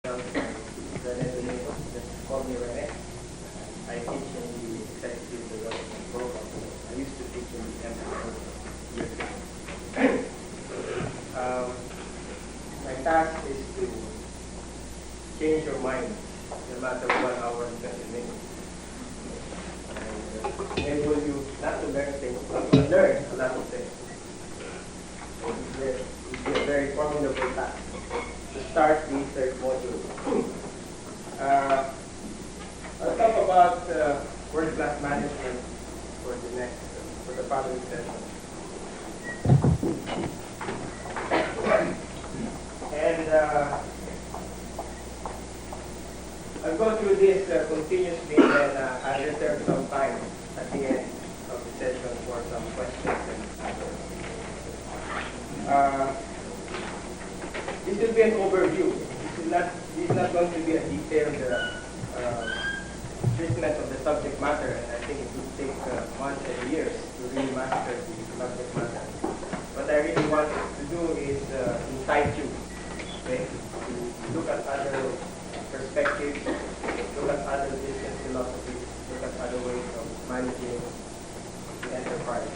Rene, just call me Rene. I teach in the executive development program. I used to teach in the MBA years ago. My task is to change your mind no matter 1 hour and 20 minutes. And enable you not to learn things, but to learn a lot of things. It will be a very formidable task to start the third module. I'll talk about world-class management for the following session. And I'll go through this continuously, and I'll reserve some time at the end of the session for some questions and answers. This will be an overview. This is not going to be a detailed treatment of the subject matter, and I think it will take months and years to really master the subject matter. What I really want to do is incite you, okay, to look at other perspectives, look at other business philosophies, look at other ways of managing the enterprise.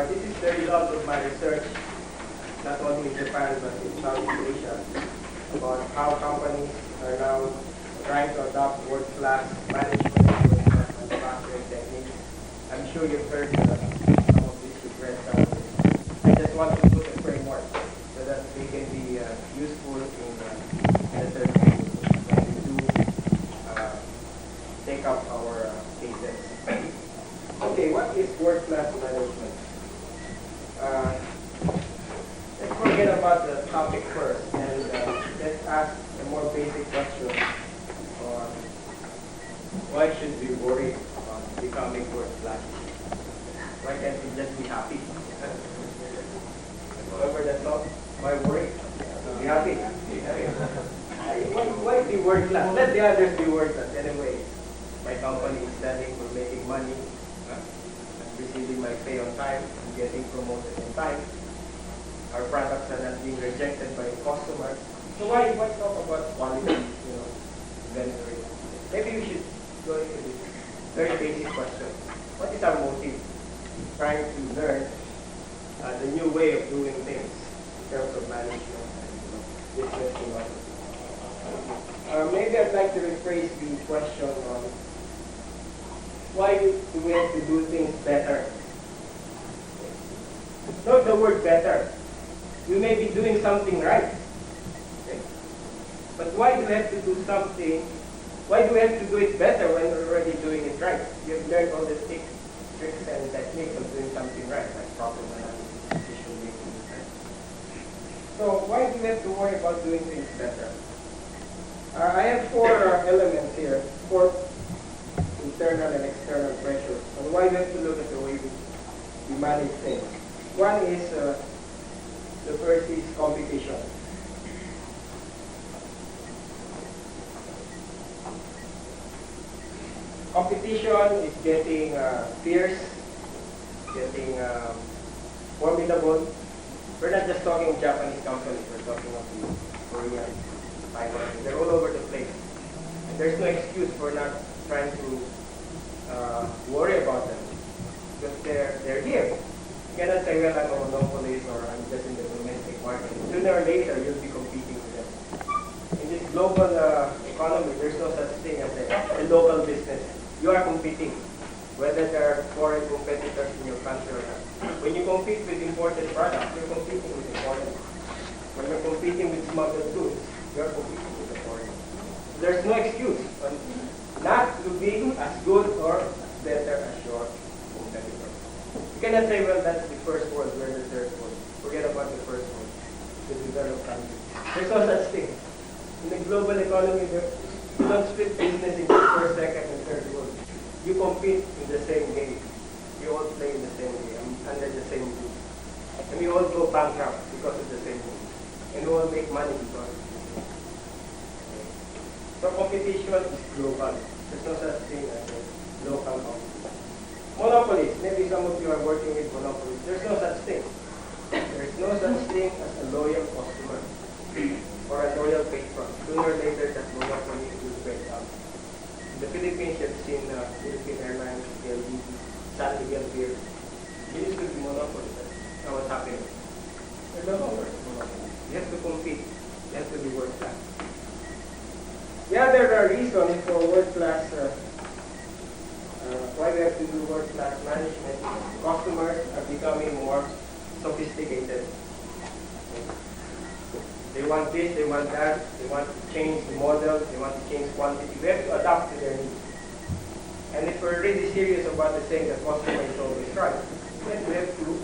This is the result of my research, not only in Japan but in Southeast Asia, about how companies are now trying to adopt world-class management, world-class manufacturing techniques. I'm sure you've heard some of this, you've read some of this. I just want to put a framework so that they can be useful in the third phase when we do take up our cases. Okay, what is world-class management? Let's forget about the topic first and let's ask a more basic question on why should we worry about becoming world-class? Why can't we just be happy? However, that's not why worry. Be happy. Why be world-class? Let the others be world-class anyway. My company is selling, we're making money, I'm receiving my pay on time, I'm getting promoted in time. Our products are not being rejected by the customers. So why talk about quality, inventory? Maybe we should go into this very basic question. What is our motive? Trying to learn the new way of doing things in terms of management and business philosophy. Maybe I'd like to rephrase the question on why do we have to do things better? Note the word better. You may be doing something right. Okay? But why do we have to do something? Why do we have to do it better when we're already doing it right? You've learned all the tricks and techniques of doing something right, like problem analysis, decision making. Right? So why do we have to worry about doing things better? I have four elements here, four internal and external pressures. And why do we have to look at the way we manage things? One is the first is competition. Competition is getting fierce, getting formidable. We're not just talking of Japanese companies, we're talking of the Korean, Taiwan. They're all over the place. And there's no excuse for not trying to worry about them because they're here. You cannot say, well, I'm a monopolist or I'm just in the domestic market. Sooner or later, you'll be competing with them. In this global economy, there's no such thing as a local business. You are competing, whether there are foreign competitors in your country or not. When you compete with imported products, you're competing with the foreign. When you're competing with smuggled goods, you're competing with the foreign. There's no excuse not to be as good or better as your competitor. You cannot say, well, that's the first world, we're the third world. Forget about the first world, the developed countries. There's no such thing. In the global economy, you don't split business into first, second, and third world. You compete in the same game. You all play in the same game, under the same rule. And we all go bankrupt because of the same rule. And we all make money because of the same rule. So competition is global. There's no such thing as a local competition. Monopolies. Maybe some of you are working with monopolies. There's no such thing. There's no such thing as a loyal customer. or a loyal patron. Sooner or later, that monopoly will break out. In the Philippines, you've seen Philippine Airlines, PLDT, San Miguel Beer. It used to be monopoly. That's not what's happening. They're no longer monopoly. You have to compete. You have to be world class. The other reason for world class, why we have to do world class management, customers are becoming more sophisticated. They want this, they want that, they want to change the model, they want to change quantity. We have to adapt to their needs. And if we're really serious about the saying that customer is always right, then we have to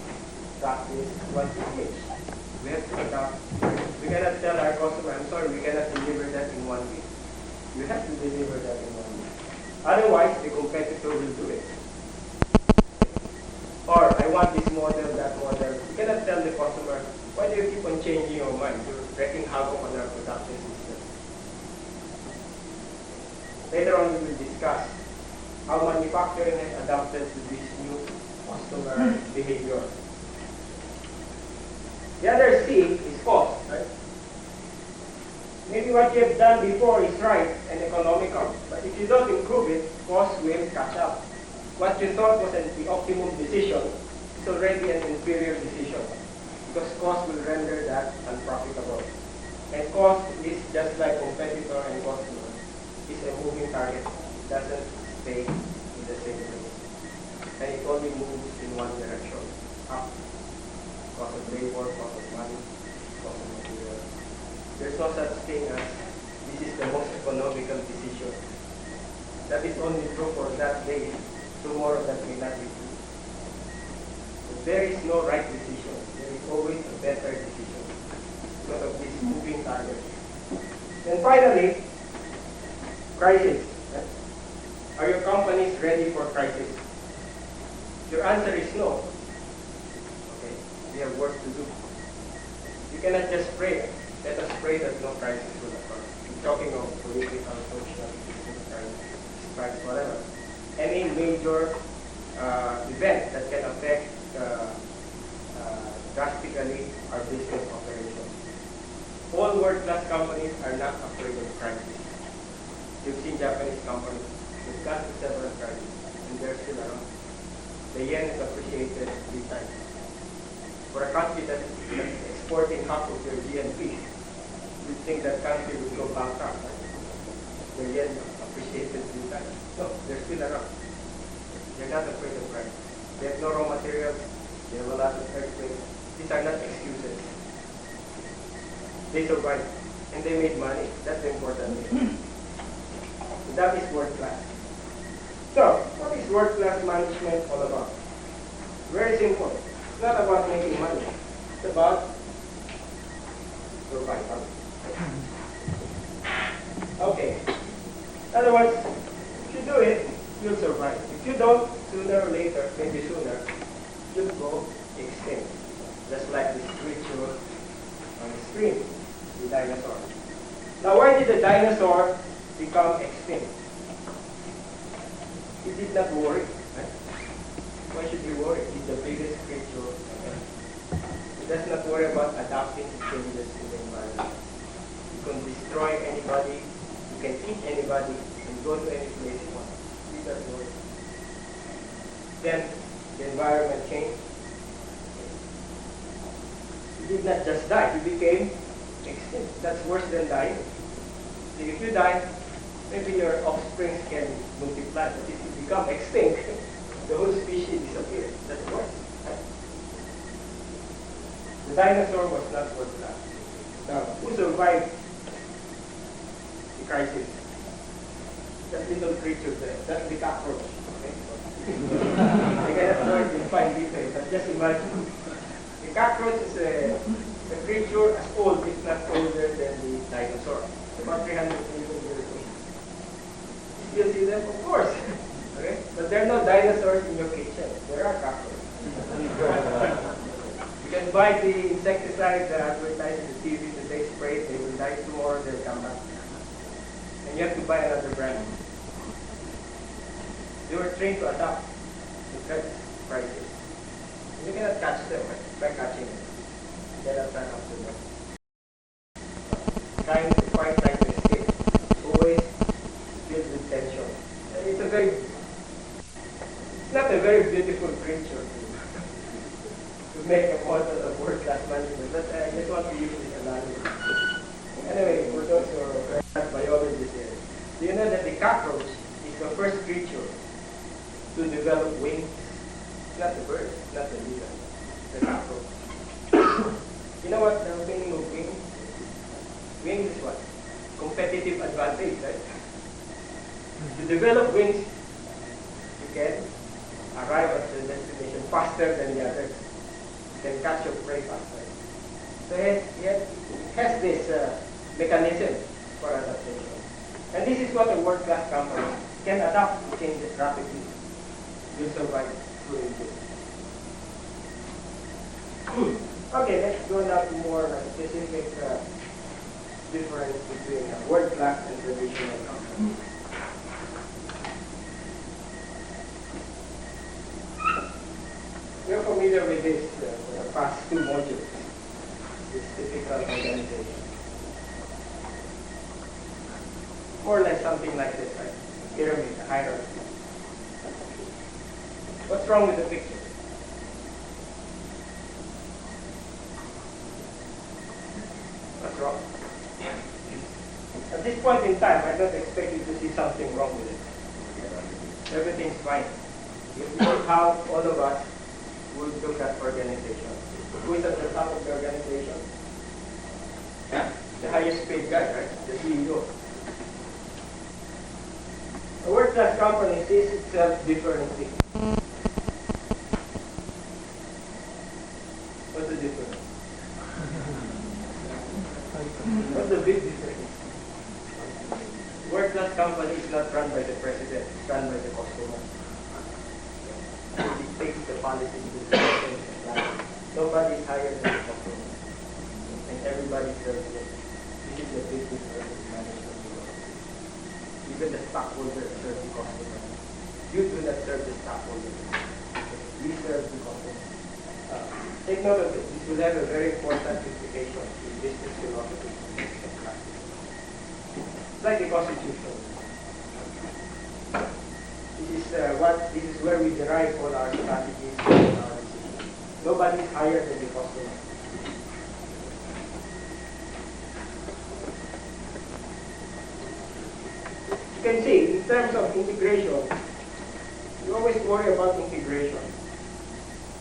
practice what we teach. We have to adapt. We cannot tell our customer, I'm sorry, we cannot deliver that in 1 week. You have to deliver that in 1 week. Otherwise, the competitor will do it. Or, I want this model, that model. You cannot tell the customer, why do you keep on changing your mind? You're wreaking havoc on our production system. Later on, we will discuss how manufacturing has adapted to this new customer behavior. The other C is cost, right? Maybe what you have done before is right and economical, but if you don't improve it, cost will catch up. What you thought was the optimum decision is already an inferior decision, because cost will render that unprofitable. And cost is just like competitor and customer. It's a moving target. It doesn't stay in the same place. And it only moves in one direction, up. Cost of labor, cost of money, cost of material. There's no such thing as this is the most economical decision. That is only true for that day. Tomorrow that may not be true. So there is no right decision. There is always a better decision because of this moving target. And finally, crisis. Right? Are your companies ready for crisis? Your answer is no. Okay, we have work to do. You cannot just pray. Let us pray that no crisis will occur. I'm talking of political, social, crisis, whatever. Any major event that can affect drastically our business operations. All world-class companies are not afraid of crisis. You've seen Japanese companies. They've got to several crises, and they're still around. The yen is appreciated 3 times. For a country that is exporting half of their GNP, you'd think that country would go bankrupt. Right? The yen appreciated 3 times. No, they're still around. They're not afraid of crisis. They have no raw materials. They have a lot of earthquakes. These are not excuses. They survived. And they made money. That's the important thing. So that is world class. So, what is world class management all about? Very simple. It's not about making money. It's about survival. Okay. In other words, if you do it, you'll survive. If you don't, sooner or later, maybe sooner, you'll go extinct. Just like this creature on the screen, the dinosaur. Now, why did the dinosaur become extinct? He did not worry. Right? Why should he worry? He's the biggest creature on Earth. He does not worry about adapting to changes in the environment. You can destroy anybody, you can eat anybody, and go to any place you want. He doesn't worry. Then the environment changed. He did not just die, he became extinct. That's worse than dying. See, if you die, maybe your offspring can multiply, but if you become extinct, the whole species disappears. That's worse. Right? The dinosaur was not world class. Now, who survived the crisis? That little creature there. That's the cockroach. Okay? I cannot know it in fine detail, but just imagine. The cockroach is a creature as old, if not older, than the dinosaur. It's about 300 million years old. You still see them? Of course. Okay? But there are no dinosaurs in your kitchen. There are cockroaches. You can buy the insecticide that advertised in the TV today, spray it, they will die tomorrow, they'll come back. And you have to buy another brand. They were trained to adapt to threat crisis. You cannot catch them by catching them. You cannot run after them. trying to fight, trying to escape. Always filled with tension. It's not a very beautiful creature to make a model of world-class management, but I just want to use this analogy. Anyway, for those who are biologists here, do you know that the cockroach is the first creature to develop wings? Not the bird, not the beetle, the cockroach. You know what the meaning of wings? Wings is what? Competitive advantage, right? To develop wings, you can arrive at the destination faster than the others. You can catch your prey faster. So it has this mechanism for adaptation. And this is what a world-class company can adapt to changes rapidly. Will survive through it. Okay, let's go now to more specific difference between world-class and traditional companies. You're familiar with this for the past two modules, this typical organization. More or less something like this, right? Pyramid, a hierarchy. What's wrong with the picture? What's wrong? At this point in time, I don't expect you to see something wrong with it. Everything's fine. If you look how all of us would look at organization. Who is at the top of the organization? Yeah, the highest paid guy, right? The CEO. A world-class company sees itself differently. What's the difference? What's the big difference? World-class company is not run by the president, it's run by the customer. It dictates the policies, the decisions, the plans. Nobody is higher than the customer. And everybody serves it. This is the big difference in management. Even the stockholders serve the customer. You do not serve the stockholders. We serve the customer. Take note of this. This will have a very important implication in business philosophy. It's like the Constitution. This is where we derive all our strategies and our decisions. Nobody is higher than the customer. You can see, in terms of integration, you always worry about integration.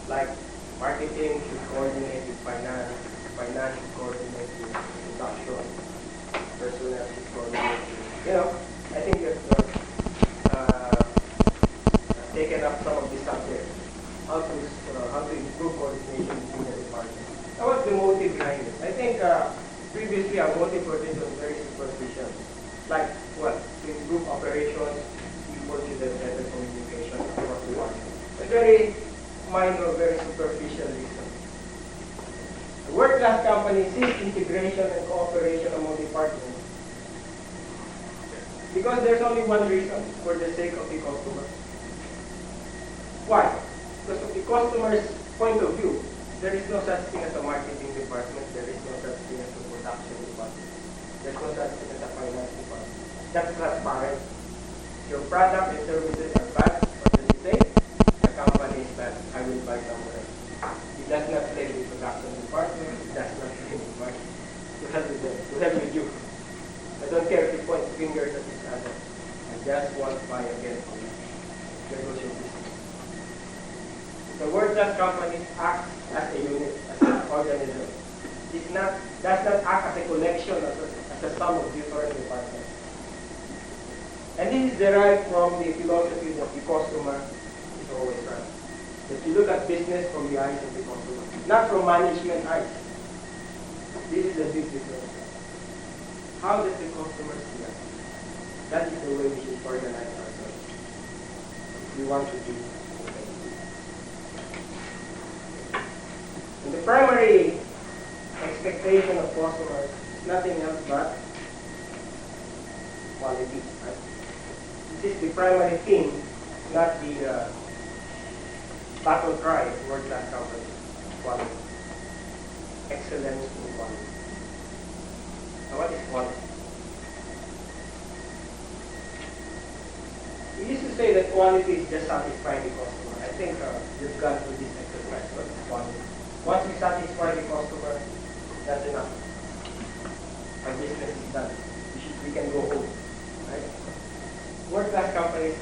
Like marketing should coordinate with finance, finance should coordinate with production, personnel should coordinate with, I think you've taken up some of these subjects, how to improve coordination between the departments. Now, what's the motive behind it? I think previously our motive for this was very superficial. Like what? To improve operations, people should have better communication across the board. A very minor, very superficial reason. A world-class company sees integration and cooperation among departments because there's only one reason, for the sake of the customer. Why? Because of the customer's point of view, there is no such thing as a marketing department, there is no such thing as a production department, there's no such thing as a finance department. That's transparent. Your product and services are bad, what does it say? The company is bad, I will buy somewhere else. It does not play with the production department, it does not play with marketing. To help with them, to help with you. I don't care if you point fingers at each other. I just want to buy again for you. There goes your business. The world-class companies act as a unit, as an organism. Does not act as a collection, as a sum of different departments. And this is derived from the philosophy that the customer is always right. That you look at business from the eyes of the customer, not from management eyes. This is the big difference. How does the customer see us? That is the way we should organize ourselves. We want to be competitive. And the primary expectation of customers is nothing else but quality. Right? This is the primary theme, not the battle cry of world-class companies. Quality. Excellence in quality. Now, what is quality? We used to say that quality is just satisfying the customer. I think you've gone through this exercise. What is quality? Once you satisfy the customer, that's enough. Our business is done. We can go home. Right? World-class companies,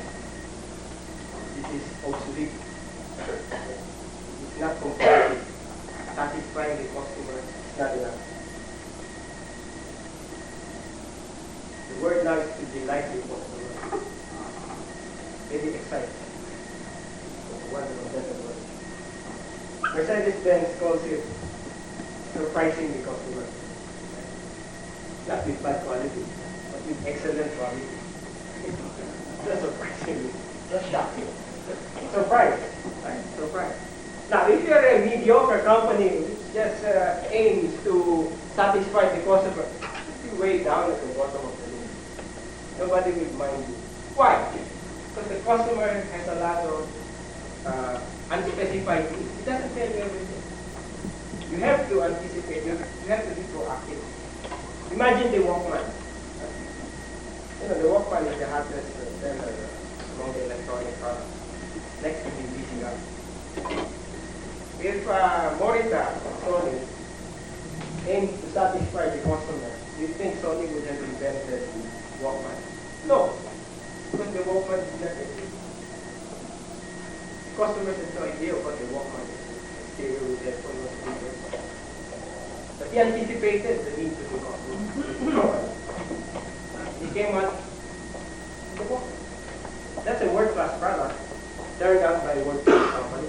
this is obsolete. It's not competitive. Satisfying the customer is not enough. The word now is to delight the customer. Very exciting. One of the better words. Mercedes-Benz calls it surprising the customer. Not with bad quality, but with excellent quality. Not surprising. Not shocking. Surprise. Right? Surprise. Now, if you're a mediocre company which just aims to satisfy the customer, you'll be way down at the bottom of the list. Nobody will mind you. Why? Because the customer has a lot of unspecified needs. It doesn't tell you everything. You have to anticipate. You have to be proactive. Imagine the Walkman. You know, the Walkman is the hottest seller among the electronic products, next to the VCR. If Morita or Sony aimed to satisfy the customer, do you think Sony would have invented the Walkman? No, because the Walkman did not exist. The customers had no idea what the Walkman is. Stereo with headphone was speakers. But he anticipated the need to the customer. He came out with the Walkman. That's a world-class product turned out by a world-class company.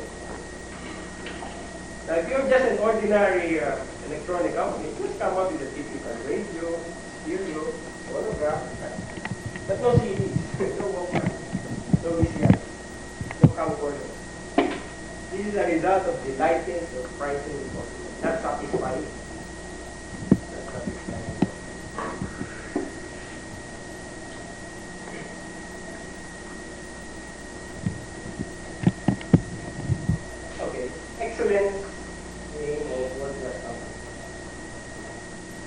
Now, if you're just an ordinary electronic company, just come up with a typical radio, stereo, phonograph, but no CDs, no Walkman, no VCR, no camcorder. This is a result of delighting the pricing the customer, not satisfying. Not satisfying. Okay, excellence.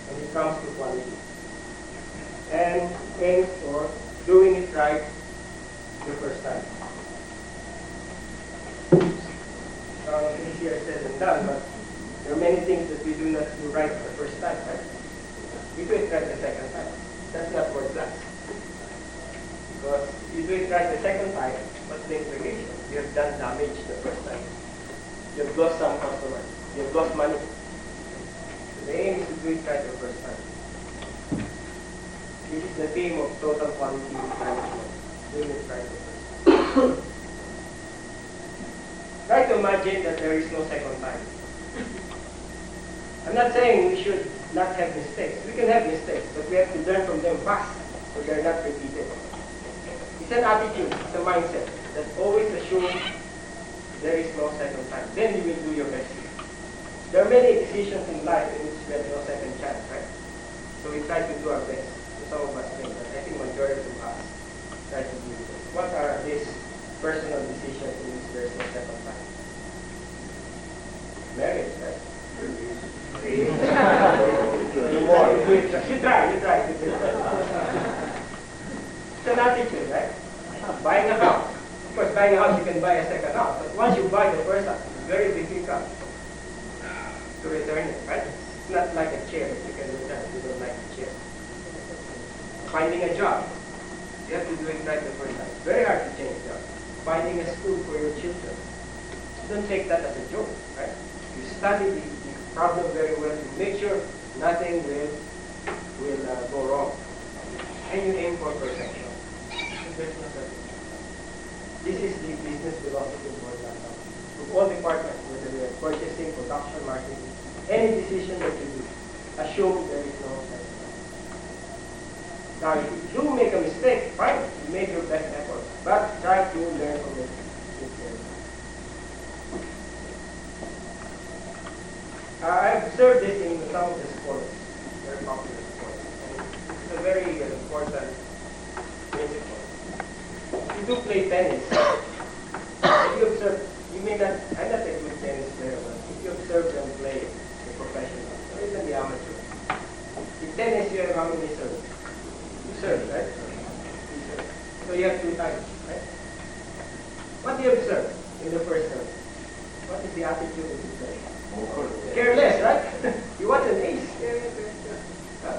When it comes to quality, and aims for doing it right the first time. It's easier said than done, but there are many things that we do not do right the first time, right? We do it right the second time. That's not world class. Because if you do it right the second time, what's the implication? You have done damage the first time. You have lost some customers. You have lost money. The aim is to do it right the first time. This is the theme of total quality management. Doing it right the first time. Try to imagine that there is no second time. I'm not saying we should not have mistakes. We can have mistakes, but we have to learn from them fast so they're not repeated. It's an attitude, it's a mindset that always assume there is no second time. Then you will do your best. There are many decisions in life in which we have no second chance, right? So we try to do our best. So some of us fail, but I think majority of us try to do it. What are these personal decisions in which there is no second time? Marriage, right? You try. It's an attitude, right? Buying a house. Of course, buying a house, you can buy a second house. But once you buy the first house, it's very difficult to return it, right? It's not like a chair that you can return if you don't like the chair. Finding a job, you have to do it right the first time. It's very hard to change jobs. Finding a school for your children, don't take that as a joke, right? You study the problem very well. You make sure nothing will go wrong, and you aim for perfection. This is the business philosophy of Morita. With all departments, whether we are purchasing, production, marketing, any decision that you do, assume there is no second time. Now, if you do make a mistake, fine, you make your best effort, but try to learn from it. I've observed this in some of the sports, very popular sports, and it's a very important principle. If you do play tennis, if you observe, you may not, I'm not a good tennis player, but if you observe them play the professional, or even the amateur, it 10 SUM, how many serve? You serve, right? You serve. So you have 2 times, right? What do you observe in the first term? What is the attitude of the serve? Careless, right? He wants an ace.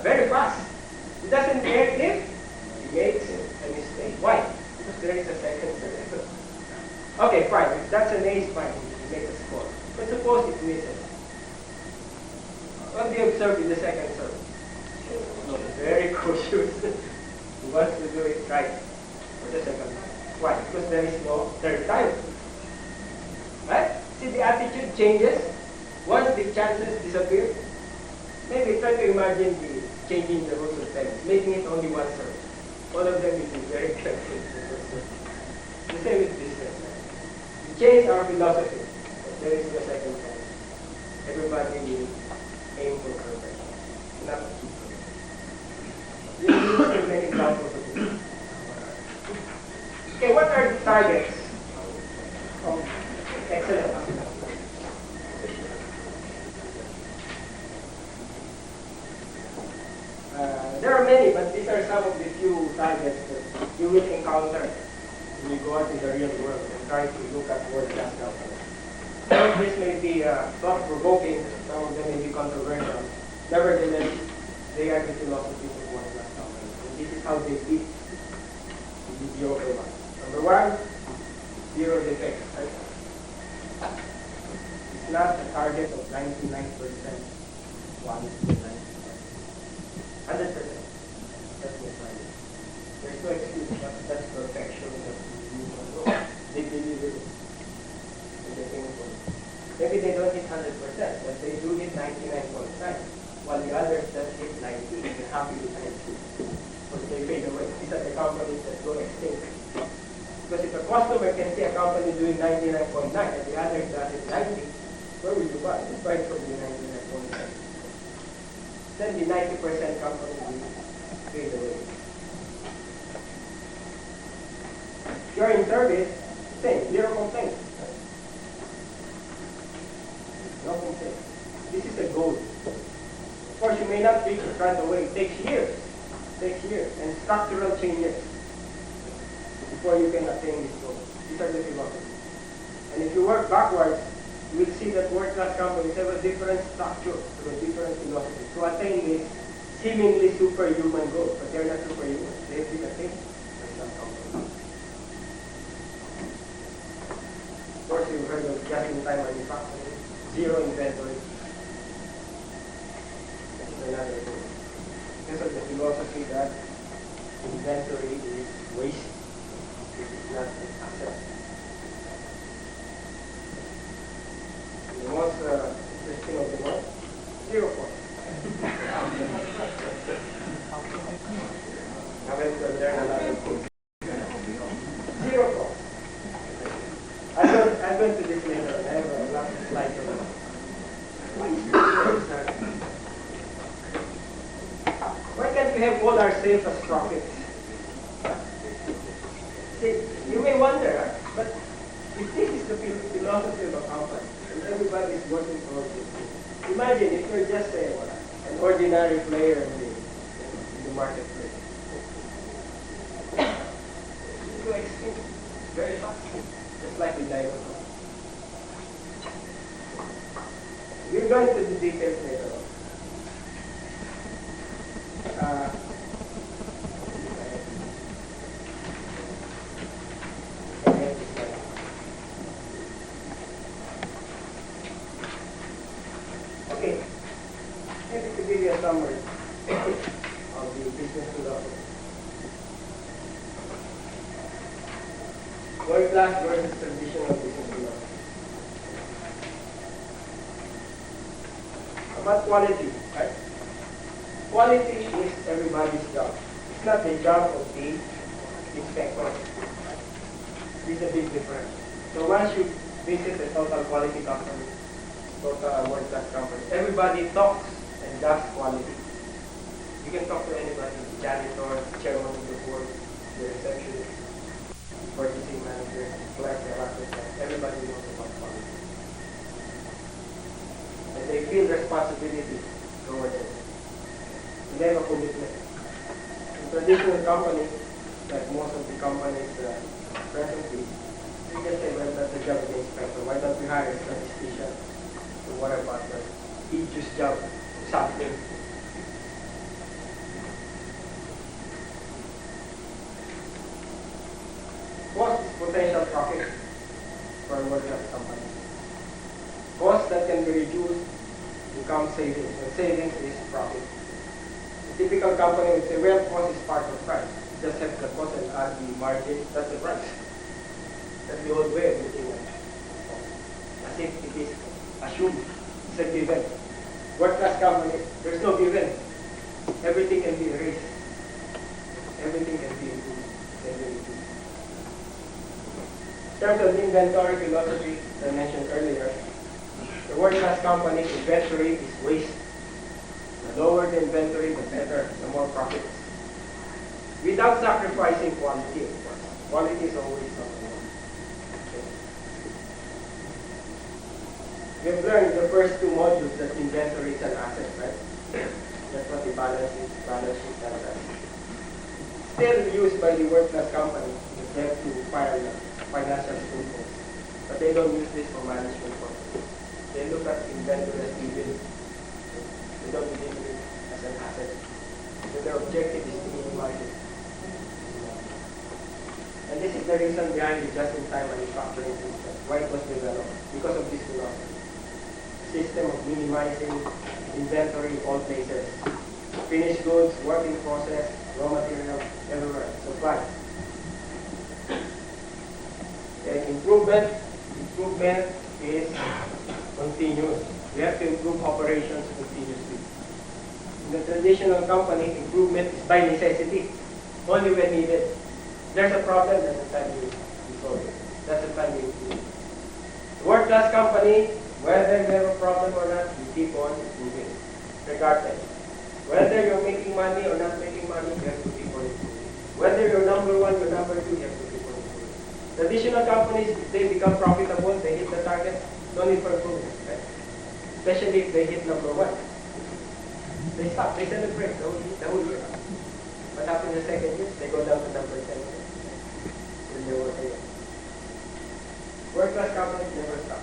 Very fast. He doesn't care if he makes a mistake. Why? Because there is a second serve. Okay, fine. If that's an ace, fine. He makes a score. But suppose it misses. What do you observe in the second serve? Very cautious. He wants to do it right for the second time. Why? Because there is no third time. Right? See, the attitude changes once the chances disappear. Maybe try to imagine the changing the rules of tennis, making it only one serve. All of them will be very careful. The same with business. We change our philosophy, but there is no second chance. Everybody will aim for perfection, not achieve perfection. We use many examples of this. Okay, what are the targets? Excellent. There are many, but these are some of the few targets that you will encounter when you go out in the real world and try to look at world-class companies. Some of this may be thought-provoking, some of them may be controversial. Nevertheless, they are the philosophies of world-class companies. And this is how they beat the mediocre ones. Number one, zero defects. Right? It's not a target of 99% quality. 100%. That's my target. There's no excuse. That's perfection. They believe it. And they think so. Maybe they don't hit 100%, but they do hit 99.9%. While the others just hit 90, they're happy with 90. Because they fade away. These are the companies that go extinct. Because if a customer can see a company doing 99.9 and the others does it 90, where will you buy? You buy from the 99.9. Then the 90% company will fade away. If you're in service, same, zero complaints. No complaints. This is a goal. Of course, you may not reach it right away. It takes years. And structural changes before you can attain this goal. These are the philosophies. And if you work backwards, you will see that world-class companies have a different structure, a different philosophy to attain this seemingly superhuman goal. But they're not superhuman. They have been attained by some companies. Of course, you've heard of just-in-time manufacturing, zero inventory. That's another goal. This is the philosophy that inventory is waste. It is not an asset. The most interesting of them all, 0 cost. I'm going to learn a lot of things. 0 cost. I'm going to this later. I have a lot of slides on it. Why can't we have all our sales as profits? See, you may wonder, but if this is the philosophy of a company, and everybody is working towards it, imagine if you're just an ordinary player in the marketplace. You go extinct very fast, just like the dinosaurs. We're going to the details later on. Okay, maybe to give you a summary of the business philosophy. World-class versus traditional business philosophy. About quality, right? Quality is everybody's job. It's not the job of the inspector. This is a big difference. So once you visit a total quality company, total world-class company, everybody talks and does quality. You can talk to anybody, the janitor, chairman of the board, the receptionist, purchasing manager, clerk, everybody knows about quality. And they feel responsibility towards it. And they have a commitment. In traditional companies, like most of the companies presently, we just say, well, that's the job of the inspector. Why don't we hire a statistician to worry about the tedious job of something? Cost is potential profit for a world-class company. Cost that can be reduced becomes savings, and savings is profit. A typical company would say, well, cost is part of price. Just have the cost and add the margin, that's the price. That's the old way of looking at it. As if it is assumed, it's a given. World-class company, there's no given. Everything can be erased. Everything can be improved. In terms of inventory philosophy, as I mentioned earlier, the world-class company's inventory is waste. The lower the inventory, the better, the more profits. Without sacrificing quality, of course. Quality is always something. Okay. We have learned the first two modules that inventory is an asset, right? That's what the balance sheet tells us. Still used by the world-class company, they have to file financial statements. But they don't use this for management purposes. They look at inventory as given. They don't believe it as an asset. So their objective is to minimize it. And this is the reason behind the just-in-time manufacturing system, why it was developed, because of this philosophy. System of minimizing inventory in all places. Finished goods, work in process, raw material, everywhere, supply. And improvement is continuous. We have to improve operations continuously. In the traditional company, improvement is by necessity, only when needed. There's a problem, that's the time you solve it. That's the time you improve. World-class company, whether they have a problem or not, you keep on improving, regardless. Whether you're making money or not making money, you have to keep on improving. Whether you're number one or number two, you have to keep on improving. Traditional companies, if they become profitable, they hit the target, no need for improvement, right? Especially if they hit number one. They stop, they celebrate the whole year. What happens in the second year? They go down to number 10 when they work again. World-class companies never stop.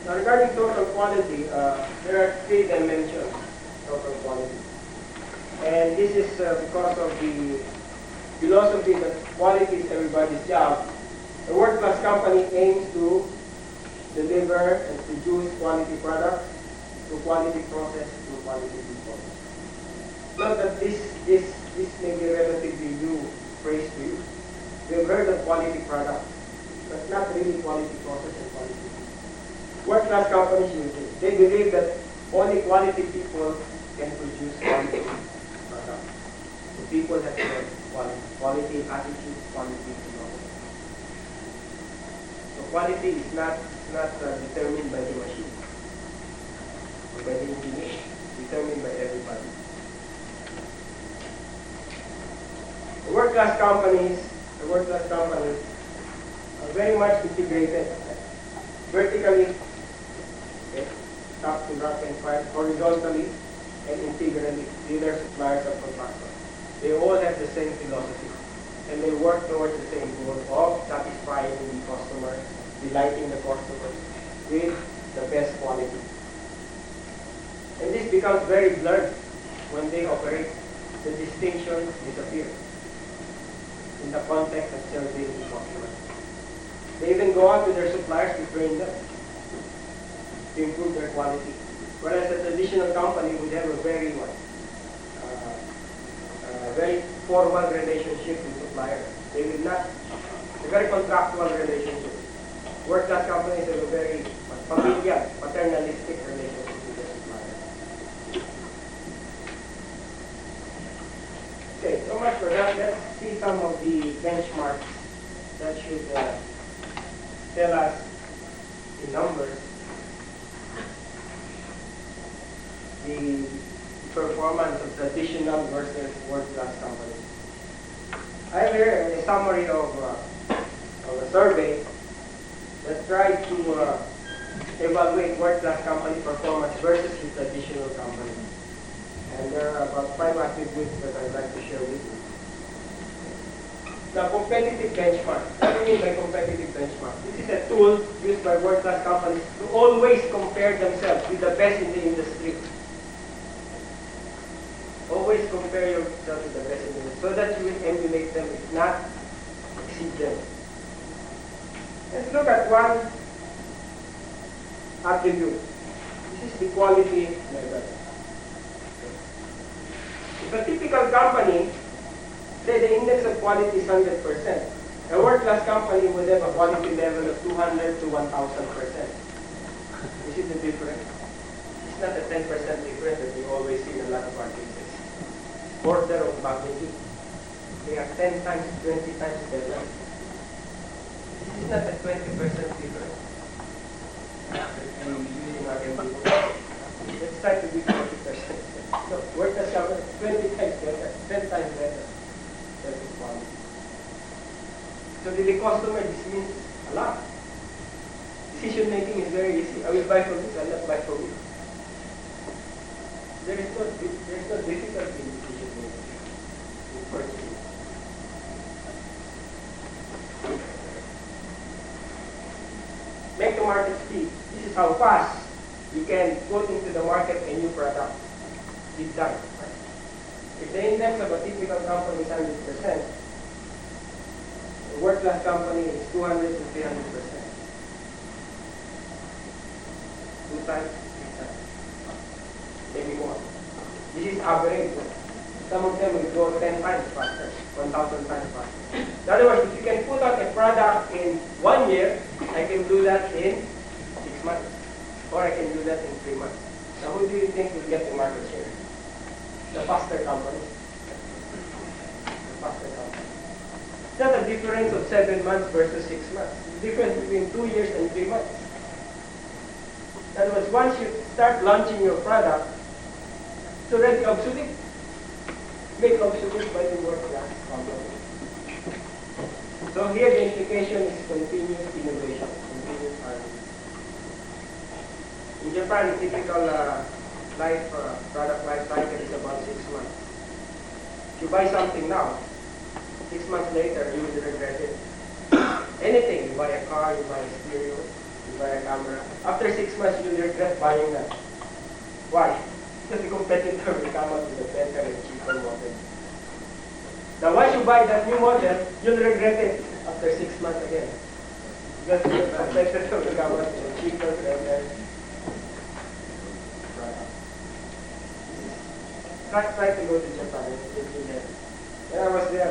Now regarding total quality, there are three dimensions total quality. And this is because of the philosophy that quality is everybody's job. A world-class company aims to deliver and produce quality products through quality process, through quality people. Not that this may be relatively new phrase to you. We have heard of quality products, but not really quality process and quality people. World-class companies use it. They believe that only quality people can produce quality products. So people have to have quality attitude, quality knowledge. So quality is not determined by the machine or by the engineer. It's determined by everybody. The world-class companies are very much integrated, vertically, okay, top to rack and file, horizontally and integrally, dealers, suppliers, and contractors. They all have the same philosophy, and they work towards the same goal of satisfying the customer, delighting the customer with the best quality. And this becomes very blurred when they operate. The distinction disappears in the context of serving the customer. They even go out to their suppliers to train them to improve their quality. Whereas a traditional company would have a very formal relationship with suppliers. They will not, a very contractual relationship. World-class companies have a very familial, paternalistic relationship with their suppliers. Okay, so much for that. Let's see some of the benchmarks that should tell us in numbers the performance of traditional versus world-class companies. I have here a summary of on a survey that tried to evaluate world-class company performance versus the traditional company. And there are about 5 attributes that I'd like to share with you. The competitive benchmark. What do you mean by competitive benchmark? This is a tool used by world-class companies to always compare themselves with the best in the industry. Always compare yourself with the best in the industry so that you will emulate them, if not exceed them. Let's look at one attribute. This is the quality level. If a typical company, say the index of quality is 100%, a world-class company would have a quality level of 200 to 1,000%. This is the difference. It's not a 10% difference that we always see in a lot of our cases. Order of magnitude. They are 10 times, 20 times better. This is not a 20% difference. Let's try to be 40%. No, workers cover 20 times better, 10 times better. So to the customer, this means a lot. Decision making is very easy. I will buy from this, I will not buy from you. There is no difficulty in decision making. In purchasing. Make to market speed. This is how fast you can put into the market a new product. It's done. If the index of a typical company is 100%, a world-class company is 200 to 300%. 2 times, 3 times. Maybe more. This is average. Some of them will go 10 times faster, 1,000 times faster. In other words, if you can put out a product in 1 year, I can do that in 6 months. Or I can do that in 3 months. Now who do you think will get the market share? The faster company. The faster company. It's not a difference of 7 months versus 6 months. It's the difference between 2 years and 3 months. In other words, once you start launching your product, it's already obsolete. Made obsolete by the world-class company. So here the implication is continuous innovation, continuous R&D. In Japan, the typical product life cycle is about 6 months. If you buy something now, 6 months later, you will regret it. Anything, you buy a car, you buy a stereo, you buy a camera. After 6 months, you will regret buying that. Why? Because the competitor will come up with a better and cheaper model. Now, once you buy that new model, you'll regret it after 6 months again. Because the competitor will come up with a cheaper, better product. Try to go to Japan. When I was there,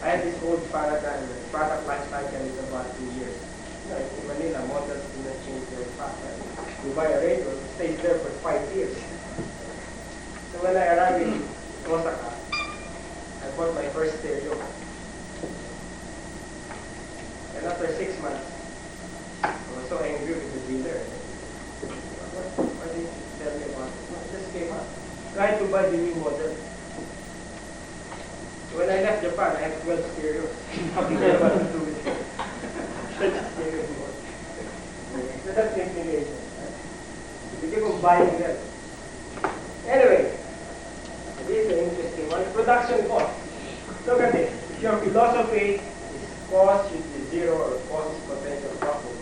I had this old paradigm. The product life cycle is about 2 years. You know, in Manila, models do not change very fast. Right? You buy a radio, it stays there for 5 years. So when I arrived in Osaka, I bought my first stereo. And after 6 months, I was so angry with the dealer. What did you tell me about it? I just came out. Tried to buy the new model. So when I left Japan, I had 12 stereos. Nothing else to do with it. So that's the implication. You keep on buying them. Anyway, this is an interesting one. Production cost. Look at this. If your philosophy is cost should be zero or cost is potential profit.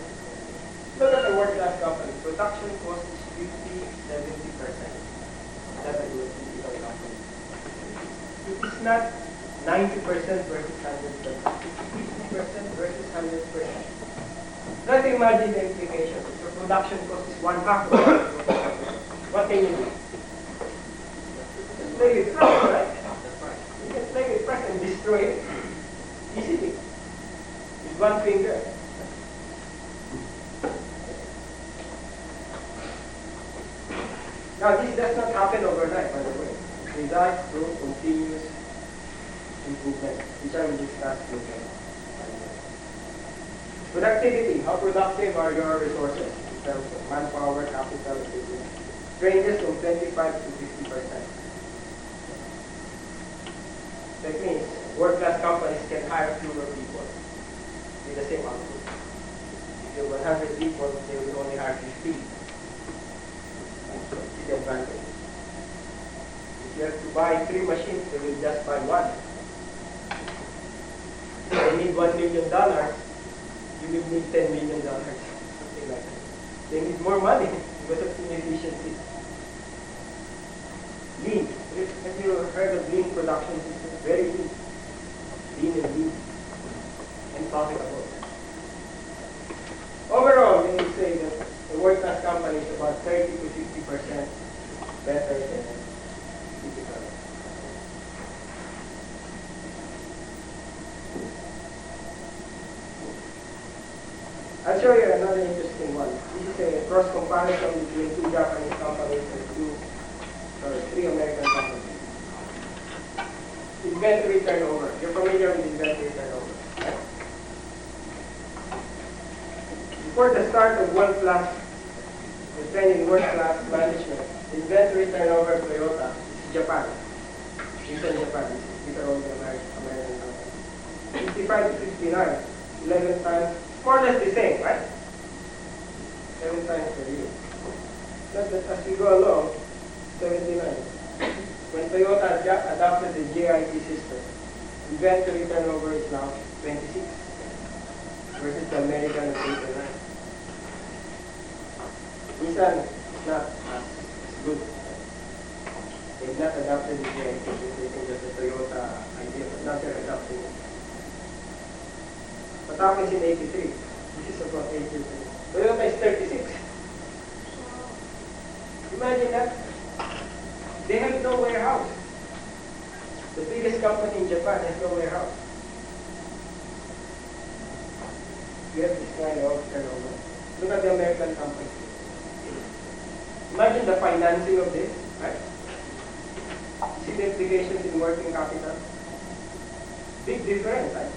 Look at the world-class company. Production cost is 50-70%. That's a good typical company. It is not 90% versus 100%. 50% versus 100%. Try to imagine the implication. If your production cost is 1/2 of what can you do? Just play with price, right? You can play with price and destroy it easily with one finger. Now this does not happen overnight, by the way. It results through continuous improvement, which I will discuss later. Productivity. How productive are your resources in terms of manpower, capital, equipment? Ranges from 25 to 50%. That means world-class companies can hire fewer people. with the same output. If you have 100 people, they will only hire 50. It's the advantage. If you have to buy 3 machines, they will just buy 1. If they need $1 million, you will need $10 million, something like that. They need more money because of inefficiency. Lean. Have you heard of lean production system? Very lean. Lean and lean. And profitable. Overall, we would say that the world-class company is about 30 to 50% better than typical. I'll show you another interesting one. This is a cross comparison between 2 Japanese companies and 3 American companies. Inventory turnover. You're familiar with inventory turnover, right? Before the start of World Class, the trend in World Class management, inventory turnover of Toyota is Japan. Eastern Japan. These are all the American companies. 55 to 59, 11 times. More or less the same, right? 7 times per year. But as we go along, 79. When Toyota adopted the JIT system, inventory turnover is now 26 versus the American of 8 and 9. Nissan is not as good. They've not adopted the JIT system. They think that the Toyota idea, but now they're adopting it. What happens in 83? This is about 8 years ago. Toyota is 36. Imagine that. They have no warehouse. The biggest company in Japan has no warehouse. You have this kind of turnover. Look at the American company. Imagine the financing of this, right? See the implications in working capital. Big difference, right?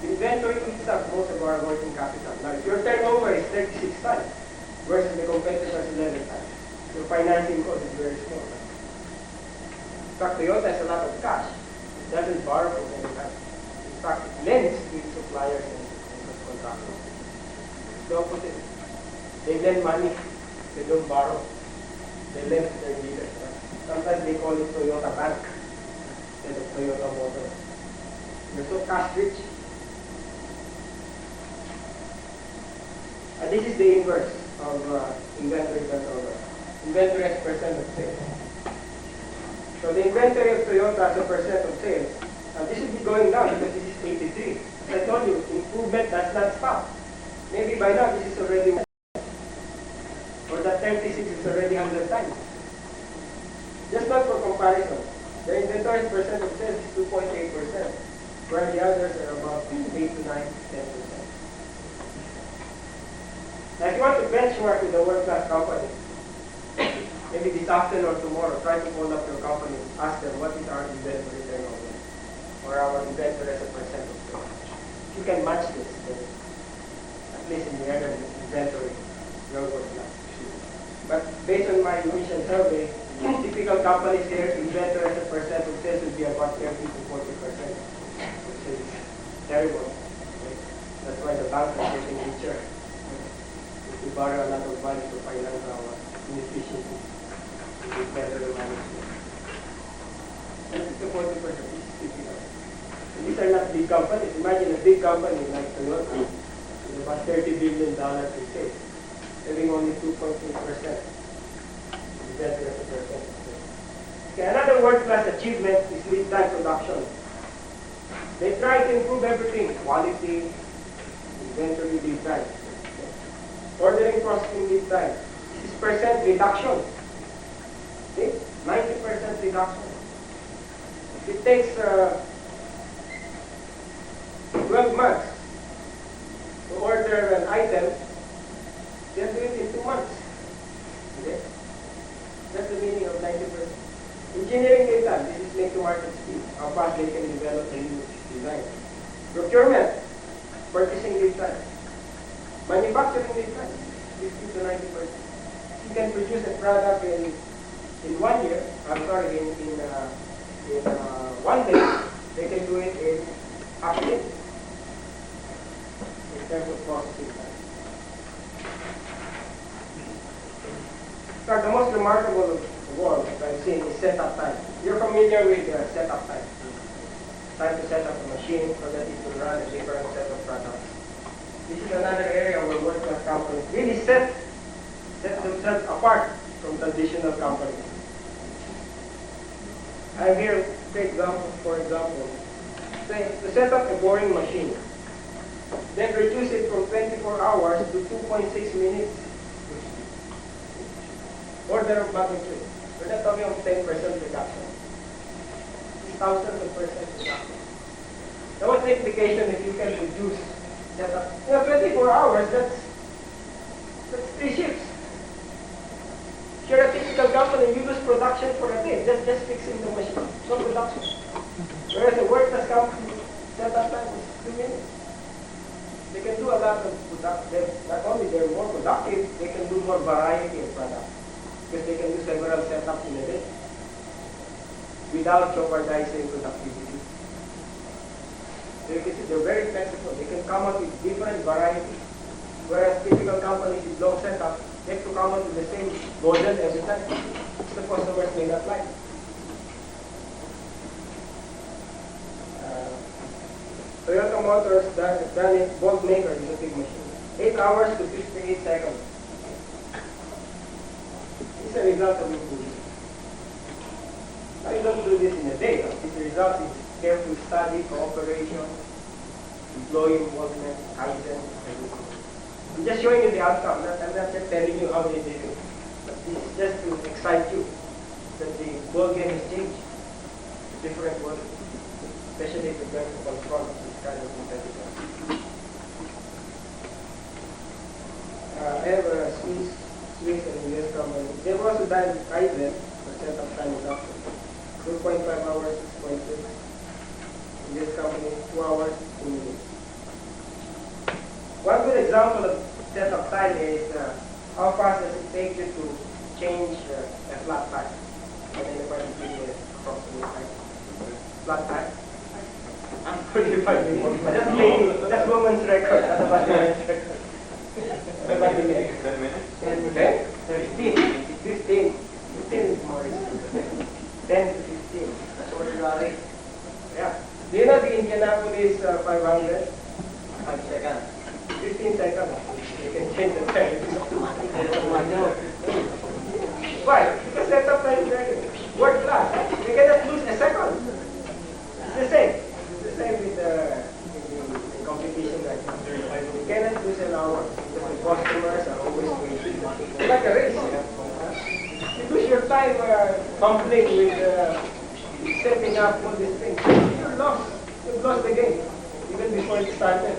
Inventory eats up most of our working capital. Now, if your turnover is 36 times versus the competitor's 11 times, your financing cost is very small. In fact, Toyota has a lot of cash. It doesn't borrow from anyone. In fact, it lends to its suppliers and contractors. The opposite. They lend money. They don't borrow. They lend to their dealers. Right? Sometimes they call it Toyota Bank instead of Toyota Motor. They're so cash rich. And this is the inverse of inventory turnover. Inventory as percent of sales. So the inventory of Toyota as a percent of sales, this should be going down because this is 83. As I told you, improvement does not stop. Maybe by now this is already, or that 36 is already 100 times. Just not for comparison. The inventory as percent of sales is 2.8%, where the others are about 8 to 9, 10%. Now if you want to benchmark with a world-class company, maybe this afternoon or tomorrow, try to call up your company, ask them what is our inventory turnover, or our inventory as a percent of sales. If you can match this, then at least in the area of inventory, you're world-class. But based on my initial survey, typical companies here, inventory as a percent of sales will be about 30 to 40%, which is terrible. Okay? That's why the banks are getting richer. We borrow a lot of money to finance our inefficiency. With better management. And it's the 40%. This is typical. And these are not big companies. Imagine a big company like Toyota with about $30 billion in sales, having only 2.8%. Better as a percent. Okay, another world-class achievement is lead time production. They try to improve everything: quality, inventory lead time, ordering processing lead time. This is percent reduction. Okay? 90% reduction. It takes 12 months to order an item, they'll do it in 2 months. Okay? That's the meaning of 90%. Engineering lead time, this is make to market speed, how fast they can develop a new design. Procurement, purchasing lead time. Manufacturing lead time, 50 to 90%. You can produce a product in 1 year, in 1 day, they can do it in half a day. terms of processing time. In fact, the most remarkable of all that I've seen is setup time. You're familiar with setup time. Time to set up a machine so that it will run a different set of products. This is another area where world-class companies really set themselves apart from traditional companies. I have here three examples, for example. Say, to set up a boring machine, then reduce it from 24 hours to 2.6 minutes. Order of magnitude. We're not talking of 10% reduction. It's thousands of percent reduction. Now what's the implication if you can reduce setup? 24 hours, that's 3 shifts. If you're a typical company, you lose production for a day, just fixing the machine, no production. Whereas a world-class company, setup time is 2 minutes. They can do a lot of production. Not only they're more productive, they can do more variety of products. Because they can do several setups in a day without jeopardizing productivity. So you can see they're very flexible. They can come up with different varieties. Whereas typical companies with long setup, they have to come up with the same model every time, which the customers may not like. Toyota Motors done it, Bolt Maker is a big machine. 8 hours to 58 seconds. It's a result of improvement. Now you don't do this in a day. It's a result of careful study, cooperation, employee involvement, Kaizen, everything. I'm just showing you the outcome. I'm not just telling you how they did it. But this is just to excite you that the ball game has changed. Different world, especially if you're going to confront this kind of competitor. I have a Swiss and US company. They've also done Kaizen for setup time reduction. 2.5 hours, 6.6. In this company, 2 hours, 2 minutes. One good example of setup time is how fast does it take you to change a flat tire? Can anybody give me an approximate time? Flat tire? I'm 45 minutes. That's woman's record. That's about the record. 10 minutes? 10? 15 is more easy. 10 to 15. That's what you are. Yeah. Do you know the Indianapolis 500? 5 seconds. 15 seconds. You can change the time. Why? Because setup time is very world class. You cannot lose a second. It's the same. It's the same with the competition right now. You cannot lose an hour because the customers are always waiting. It's like a race. You lose your time fumbling with setting up all these things. You're lost. You've lost the game. Even before it started.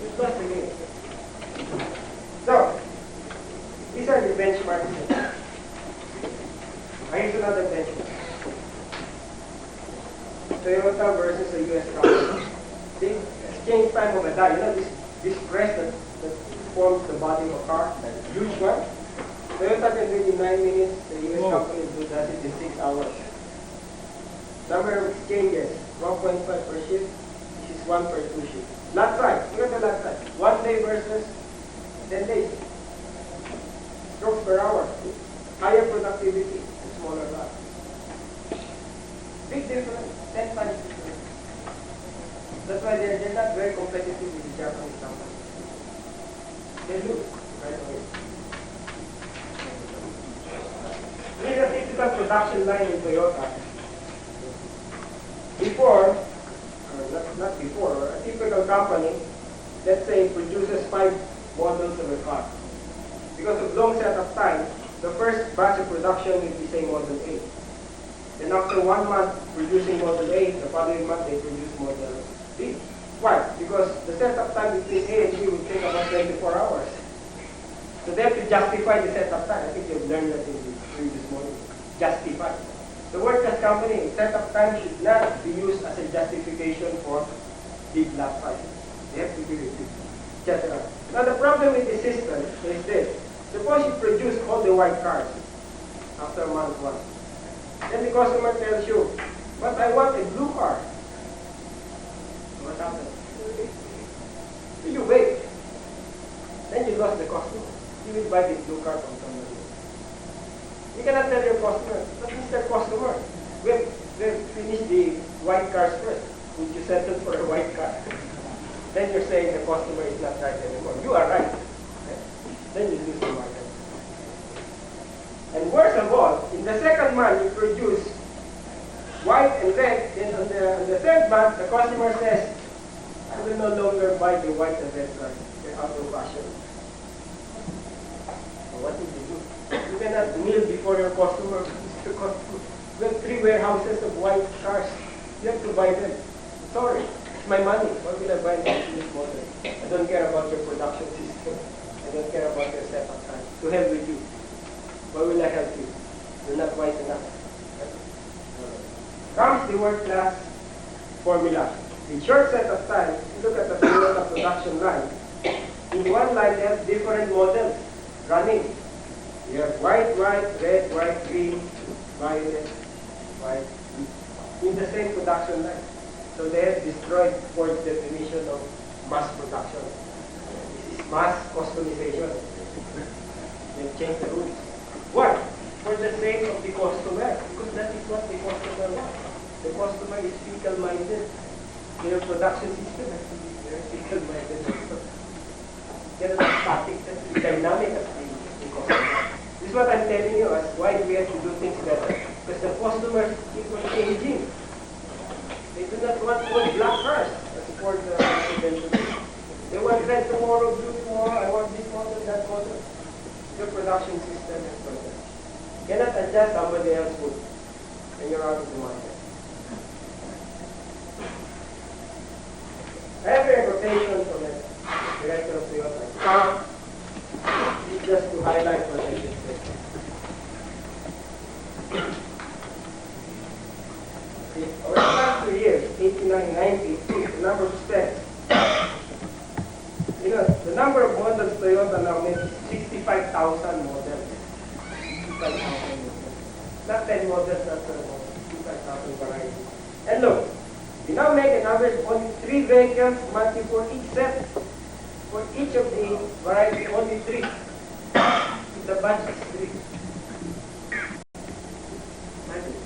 You've lost the game. So, these are the benchmarks. Here's another benchmark. Toyota versus a US company. The exchange time of a die. You know this press that forms the body of a car, that huge one? Toyota can do it in 9 minutes, the US company does it in 6 hours. Number of exchanges, 1.5 per shift, this is 1 per 2 shift. Lot size, look at the lot size. 1 day versus 10 days. Strokes per hour. Higher productivity, smaller lot. Big difference, 10 times difference. That's why they're not very competitive with the Japanese companies. They lose right away. This is a typical production line in Toyota. Before, not before, a typical company, let's say, produces 5 models of a car. Because of long setup time, the first batch of production will be, say, Model A. Then after 1 month producing Model A, the following month they produce Model B. Why? Because the setup time between A and B will take about 24 hours. So they have to justify the setup time. I think you've learned that in the previous model. Justify. The world-class company, setup time should not be used as a justification for big lot size. They have to be reduced, etc. Now the problem with the system is this. Suppose you produce all the white cars after month 1. Then the customer tells you, but I want a blue car. What happens? You wait. Then you lost the customer. You will buy this blue card from somebody else. You cannot tell your customer, but Mr. Customer, we've finished the white cars first. Would you settle for a white car? Then you're saying the customer is not right anymore. You are right. Then you lose the market. And worst of all, in the second month you produce white and red, then on the third month the customer says, I will no longer buy the white and red cars. They're out of fashion. So what did you do? You cannot kneel before your customer. We have 3 warehouses of white cars. You have to buy them. Sorry, it's my money. Why will I buy this model? I don't care about your production system. I don't care about your setup time. To hell with you. Why will I help you? You're not white enough. Comes the world-class formula. In short set of time, you look at the Toyota production line. In one line, they have different models running. You have white, red, white, green, violet, white, blue. In the same production line. So they have destroyed Ford's definition of mass production. This is mass customization. They've changed the rules. Why? For the sake of the customer. Because that is what the customer wants. The customer is fickle-minded. Their production system has to be very fickle-minded. They're not static, they're dynamic as the customer. This is what I'm telling you as why we have to do things better. Because the customers keep on changing. They do not want all black cars as for the residential. They want red tomorrow, blue tomorrow, I want this model, that model. Your production system is perfect. You cannot adjust somebody else's food when you're out of the market. I have a quotation from the director of Toyota. This is just to highlight what I just said. Over the past 2 years, 89, 90, the number of steps. The number of models Toyota now makes 65,000 models. 65,000 models. Not 10 models, not 12 models. 65,000 varieties. And look, we now make an average of only 3 vehicles monthly for each set. For each of the varieties, only 3. The batch is 3. Imagine.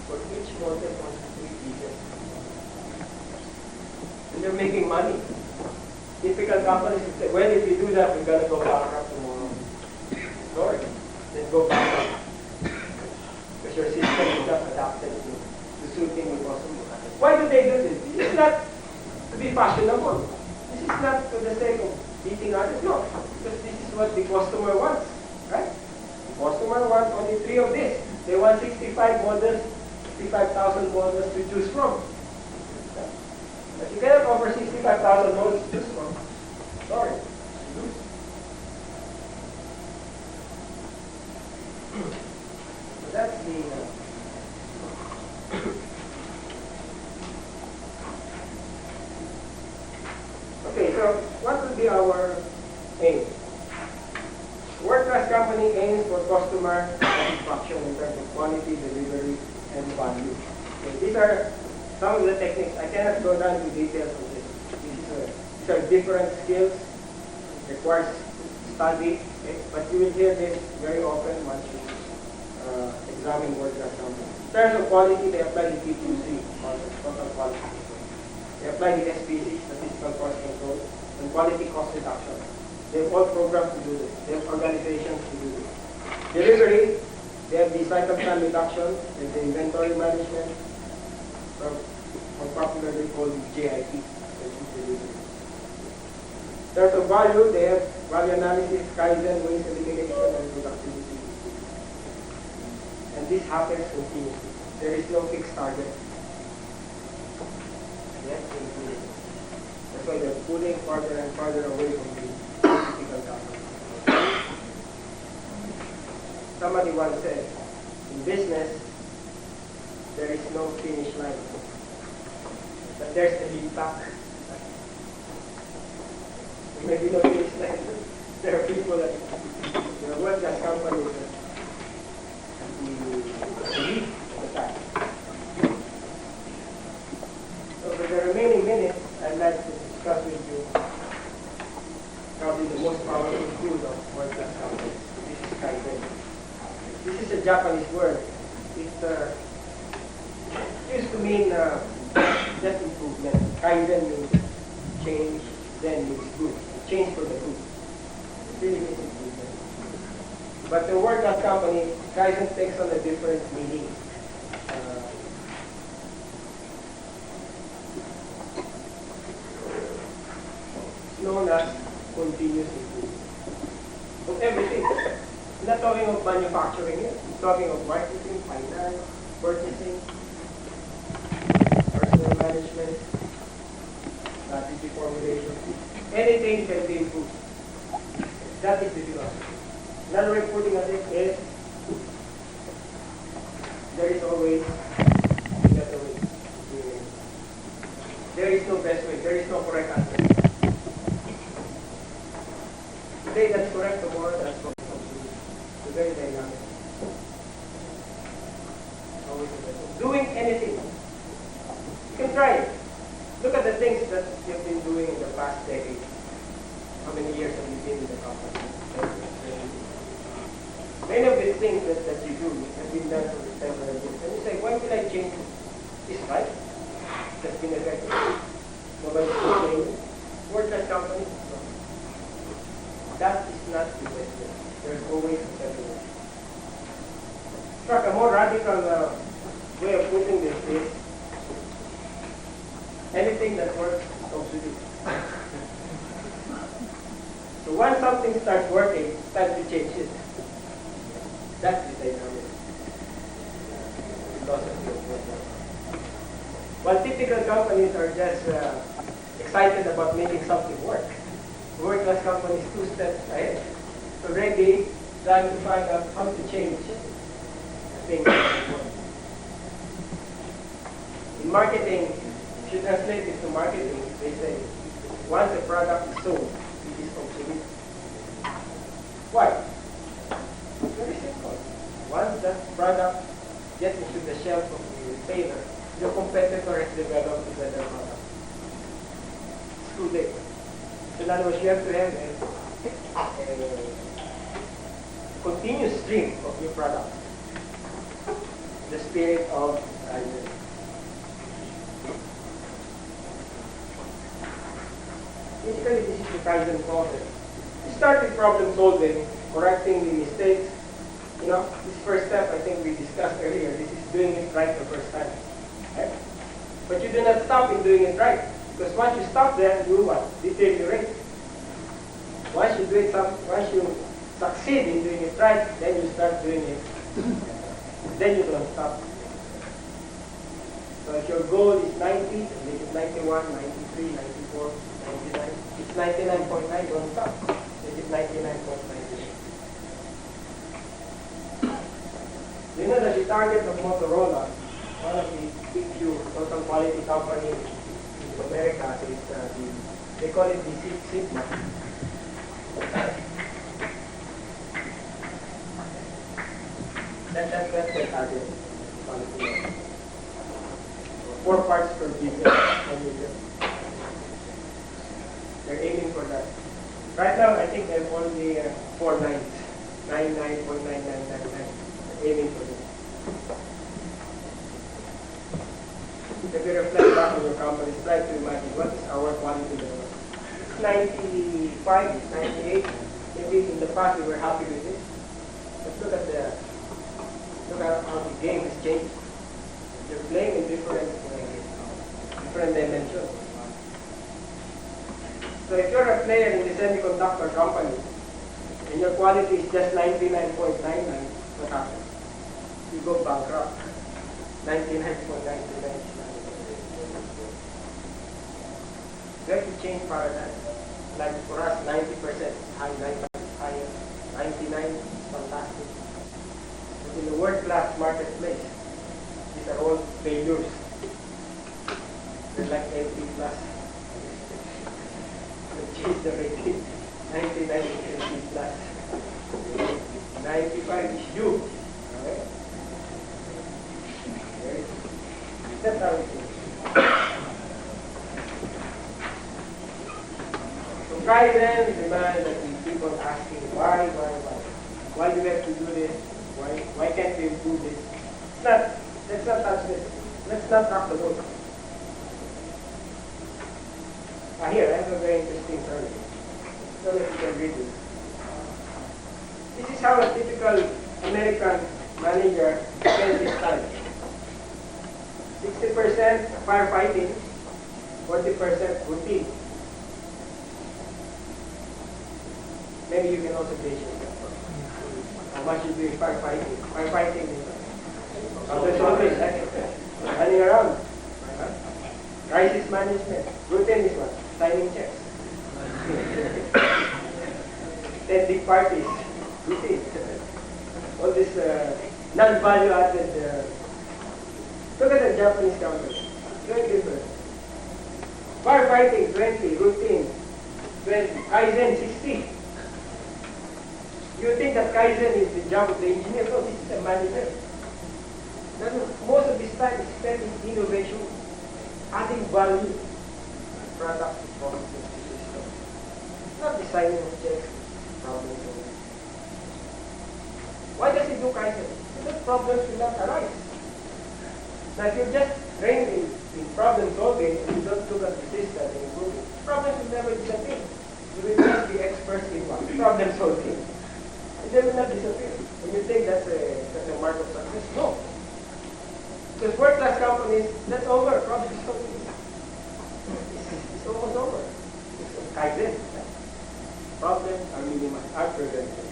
For each model, only 3 pieces. And they're making money. Typical companies would say, well, if you do that, we're going to go bankrupt tomorrow. Sorry. Then go bankrupt. Because your system is not adapted to suiting the customer. Why do they do this? This is not to be fashionable. This is not for the sake of beating others. No. Because this is what the customer wants. Right? The customer wants only 3 of this. They want 65 models, 65,000 models to choose from. But you cannot offer 65,000 models to choose from. Sorry. You lose. So that's the... Okay, so what will be our aim? World-class company aims for customer satisfaction in terms of quality, delivery, and value. Okay, these are some of the techniques. I cannot go down into details of this. These are different skills. It requires study, okay? But you will hear this very often once you examine world-class company. In terms of quality, they apply the T2C, total quality control. They apply the SPC, statistical cost control, and quality cost reduction. They have all programs to do this. They have organizations to do this. Delivery, they have the cycle time reduction, they have the inventory management, or popularly called JIT. In terms of value, they have value analysis, Kaizen, waste elimination, and productivity. And this happens continuously. There is no fixed target. Yes, that's why they're pulling farther and farther away from the typical company. Somebody once said, in business, there is no finish line. But there's a lead back. Maybe no finish line. There are people that, world-class companies that lead the pack. So for the remaining minutes, I'd like to discuss with you probably the most powerful tool of world-class companies. This is Kaizen. This is a Japanese word. It used to mean just improvement. Kaizen means change, then means good. Change for the good. It really means improvement. But the world-class company, Kaizen takes on a different meaning. Known as continuous improvement of everything. We're not talking of manufacturing here. We're talking of marketing, finance, purchasing, personal management, strategy formulation. Anything can be improved. That is the philosophy. Another way of putting it is there is always a better way. There is no best way. There is no correct answer. Today that's correct, tomorrow that's wrong. It's very dynamic. Always the best way. Doing anything. You can try it. Look at the things that you've been doing in the past decade. How many years have you been in the company? Many of these things that you do have been done for several years. And you say, why will I change this right? That's been effective. Nobody's complaining. World-class company. That is not the best way. There's always a better way. In fact, a more radical way of putting this is anything that works is obsolete. So once something starts working, it's time to change it. That's the dynamic philosophy of work. While typical companies are just excited about making something work, world-class companies 2 steps ahead, already trying to find out how to change things. In marketing, if you translate it to marketing, they say, once a product is sold, it is obsolete. Why? Very simple. Once that product gets into the shelf of the retailer, your competitor has developed a better product. It's too late. So in other words, you have to have a continuous stream of new products. The spirit of Kaizen. Basically, this is the Kaizen process. You start with problem solving, correcting the mistakes. You know, this first step, I think we discussed earlier, this is doing it right the first time. Right? But you do not stop in doing it right. Because once you stop there, you what? Deteriorate. Once you do it, once you succeed in doing it right, then you start doing it. Then you don't stop. So if your goal is 90, make it 91, 93, 94, 99. It's 99.9, don't stop. Make it 99.98. You know that the target of Motorola, one of the big few total quality companies in America, is they call it the Six Sigma. That's their target. 4 parts per billion. They're aiming for that. Right now, I think they have only 4 nines. 99.9999. They're aiming for this. If you reflect back on your company, try to imagine what is our quality level. It's 95, it's 98. Maybe in the past we were happy with it. But look at how the game has changed. You're playing in different dimensions. So if you're a player in the semiconductor company and your quality is just 99.99, what happens? You go bankrupt. 99.99. You have to change paradigm. Like for us, 90% high, 90% higher, 99 is fantastic. But in the world-class marketplace, these are all failures. They're like LP plus. Change the rating. 99 is LP plus. 95 is you. Okay? That's how it is. So Kaizen demands that we keep on asking why. Why do we have to do this? Why can't we improve this? Let's not touch this. Let's not rock the boat. Here, I have a very interesting term. So that you can read this. This is how a typical American manager spends his time. 60% firefighting, 40% routine. Maybe you can also gauge yourself. How much you do firefighting? Firefighting is running around. Crisis management. Routine is what? Signing checks. Attending parties. Routine. All this non-value added. Look at the Japanese company. Very different. Firefighting 20, routine 20, Kaizen 60. You think that Kaizen is the job of the engineer? No, this is a manager. Most of this time is spent in innovation, adding value to products, to processes, to systems. Not designing of checks, problem solving. Why does he do Kaizen? Because problems will not arise. Now, if you're just trained in problem solving and you don't look at the system and improve it, problems will never disappear. You will just be experts in what? Problem solving. And they will not disappear. And you think that's a mark of success? No. Because world-class companies, that's over. Problem solving. It's almost over. It's Kaizen. Problems are minimized, are prevented.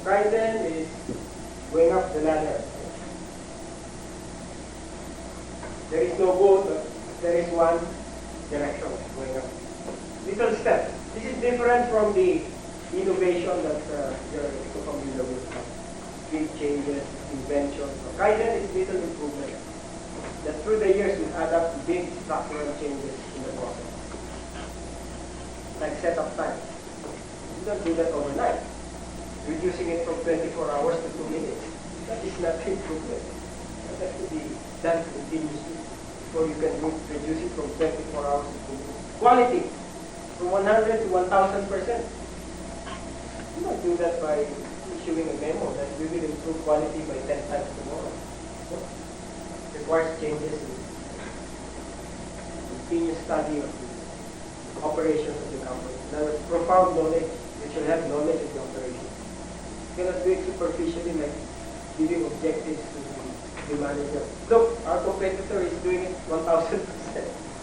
Kaizen is going up the ladder. There is no goal, but there is one direction going up. Little step. This is different from the innovation that you're familiar with. Big changes, inventions. So Kaizen is little improvement. That through the years will add up to big structural changes in the process. Like setup time. You don't do that overnight. Reducing it from 24 hours to 2 minutes. That is not improvement. That has to be done continuously before you can reduce it from 24 hours to 2 minutes. Quality, from 100 to 1,000%. You don't do that by issuing a memo that we will improve quality by 10 times tomorrow. No. It requires changes in continuous study of the operations of the company. Now, profound knowledge. You should have knowledge of the operation. You cannot do it superficially, like giving objectives to the manager. Look, our competitor is doing it 1,000%.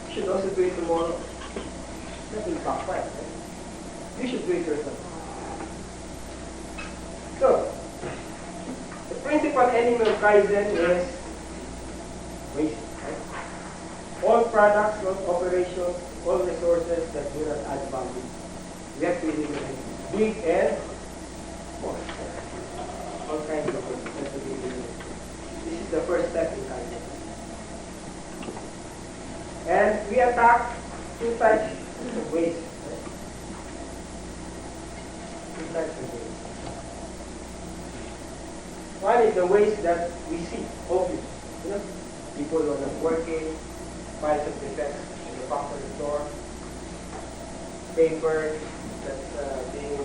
You should also do it tomorrow. That will backfire. Right? You should do it yourself. So, the principal enemy of Kaizen is waste. Right? All products, all operations, all resources that do not add value. We have to eliminate big and small. All kinds of things have to be eliminated. This is the first step in Kaizen. And we attack two types of waste. Right? Two types of waste. One is the waste that we see, obvious. You know, people are not working, files of defects in the factory floor, paper that's being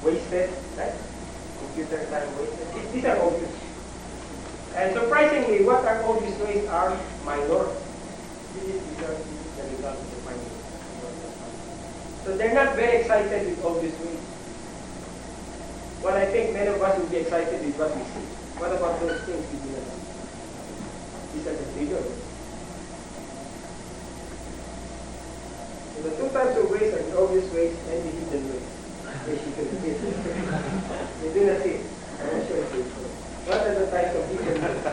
wasted, right? Computer time wasted. These are obvious. And surprisingly, what are obvious wastes are minor. This is the result of the finding. So they're not very excited with obvious wastes. Well, I think many of us will be excited with what we see. What about those things we do not see? These are the bigger ones. So the two types of waste are the obvious waste and the hidden waste. Which you can see. You do not see it. I'm not sure if you do. What are the types of hidden waste?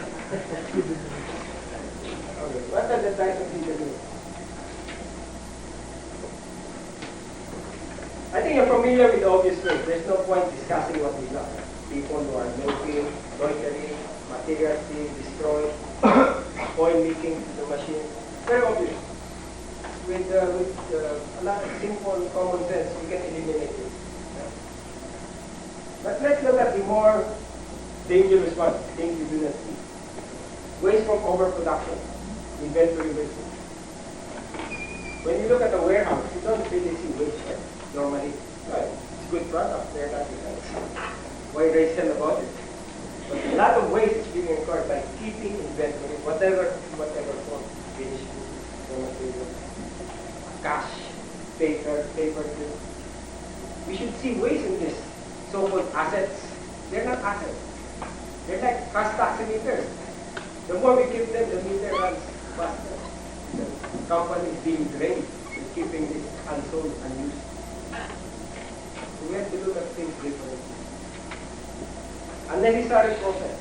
Okay. What are the types of hidden waste? I think you're familiar with the obvious waste. There's no point discussing what we got. People who are milking, loitering, materials being destroyed, oil leaking to the machine. Very obvious. With a lot of simple common sense, we can eliminate it. Yeah. But let's look at the more dangerous one, things you do not see. Waste from overproduction. inventory wastage. When you look at a warehouse, you don't really see waste, right? Normally, right? It's good product. They're not why raise hell about it. But a lot of waste is being incurred by keeping inventory, whatever form, finished goods, raw material, cash, paper goods. We should see waste in this so-called assets. They're not assets. They're like cash taximeters. The more we keep them, the meter runs faster. The company is being drained with keeping this unsold, unused. So we have to look at things differently. Unnecessary process.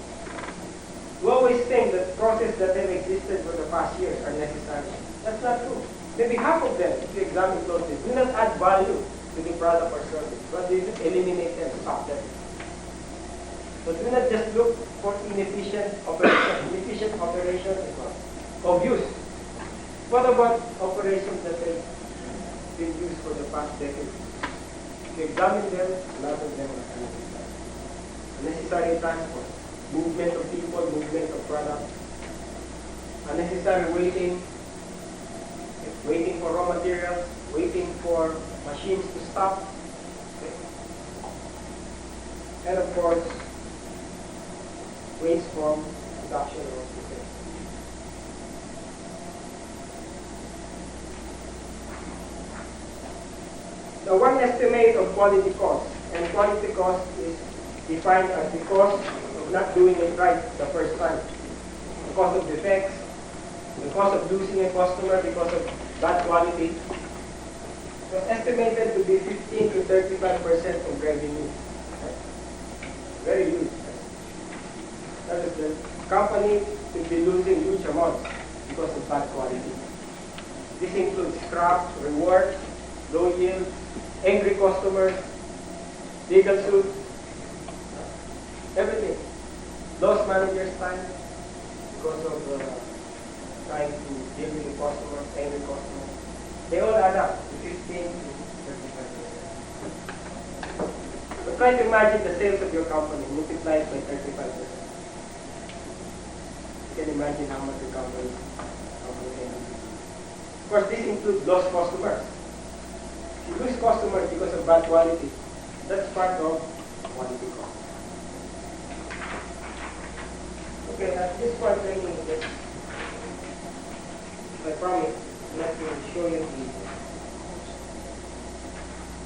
We always think that processes that have existed for the past years are necessary. That's not true. Maybe half of them, if you examine closely, do not add value to the product or service, but they eliminate them, stop them. So do not just look for inefficient operation. Inefficient operation is not obvious. What about operations that have been used for the past decade? If you examine them, a lot of them are unnecessary. Unnecessary transport, movement of people, movement of products, unnecessary waiting for raw materials, waiting for machines to stop, and of course, waste from production or process. Now, one estimate of quality cost, and quality cost is defined as the cost of not doing it right the first time, the cost of defects, the cost of losing a customer because of bad quality. It was estimated to be 15 to 35% of revenue. Very huge. That is, the company will be losing huge amounts because of bad quality. This includes scrap, reward, low yield, angry customers, legal suits, everything. Lost managers' time because of trying to deal with the customers, angry customers. They all add up to 15 to 35%. But try to imagine the sales of your company multiplied by 35%. You can imagine how much the company can do. Of course, this includes lost customers. If you lose customers because of bad quality, that's part of quality cost. Okay, at this point, let me just, I promise, let me show you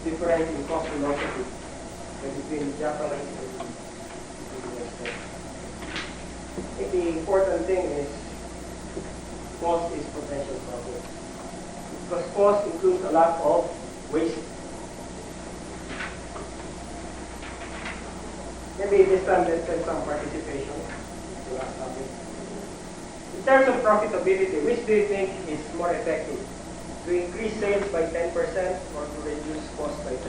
the difference in cost philosophy between Japanese and US. I think the important thing is cost is potential profit. Because cost includes a lot of waste. Maybe this time let's have some participation. In terms of profitability, which do you think is more effective? To increase sales by 10% or to reduce cost by 10%?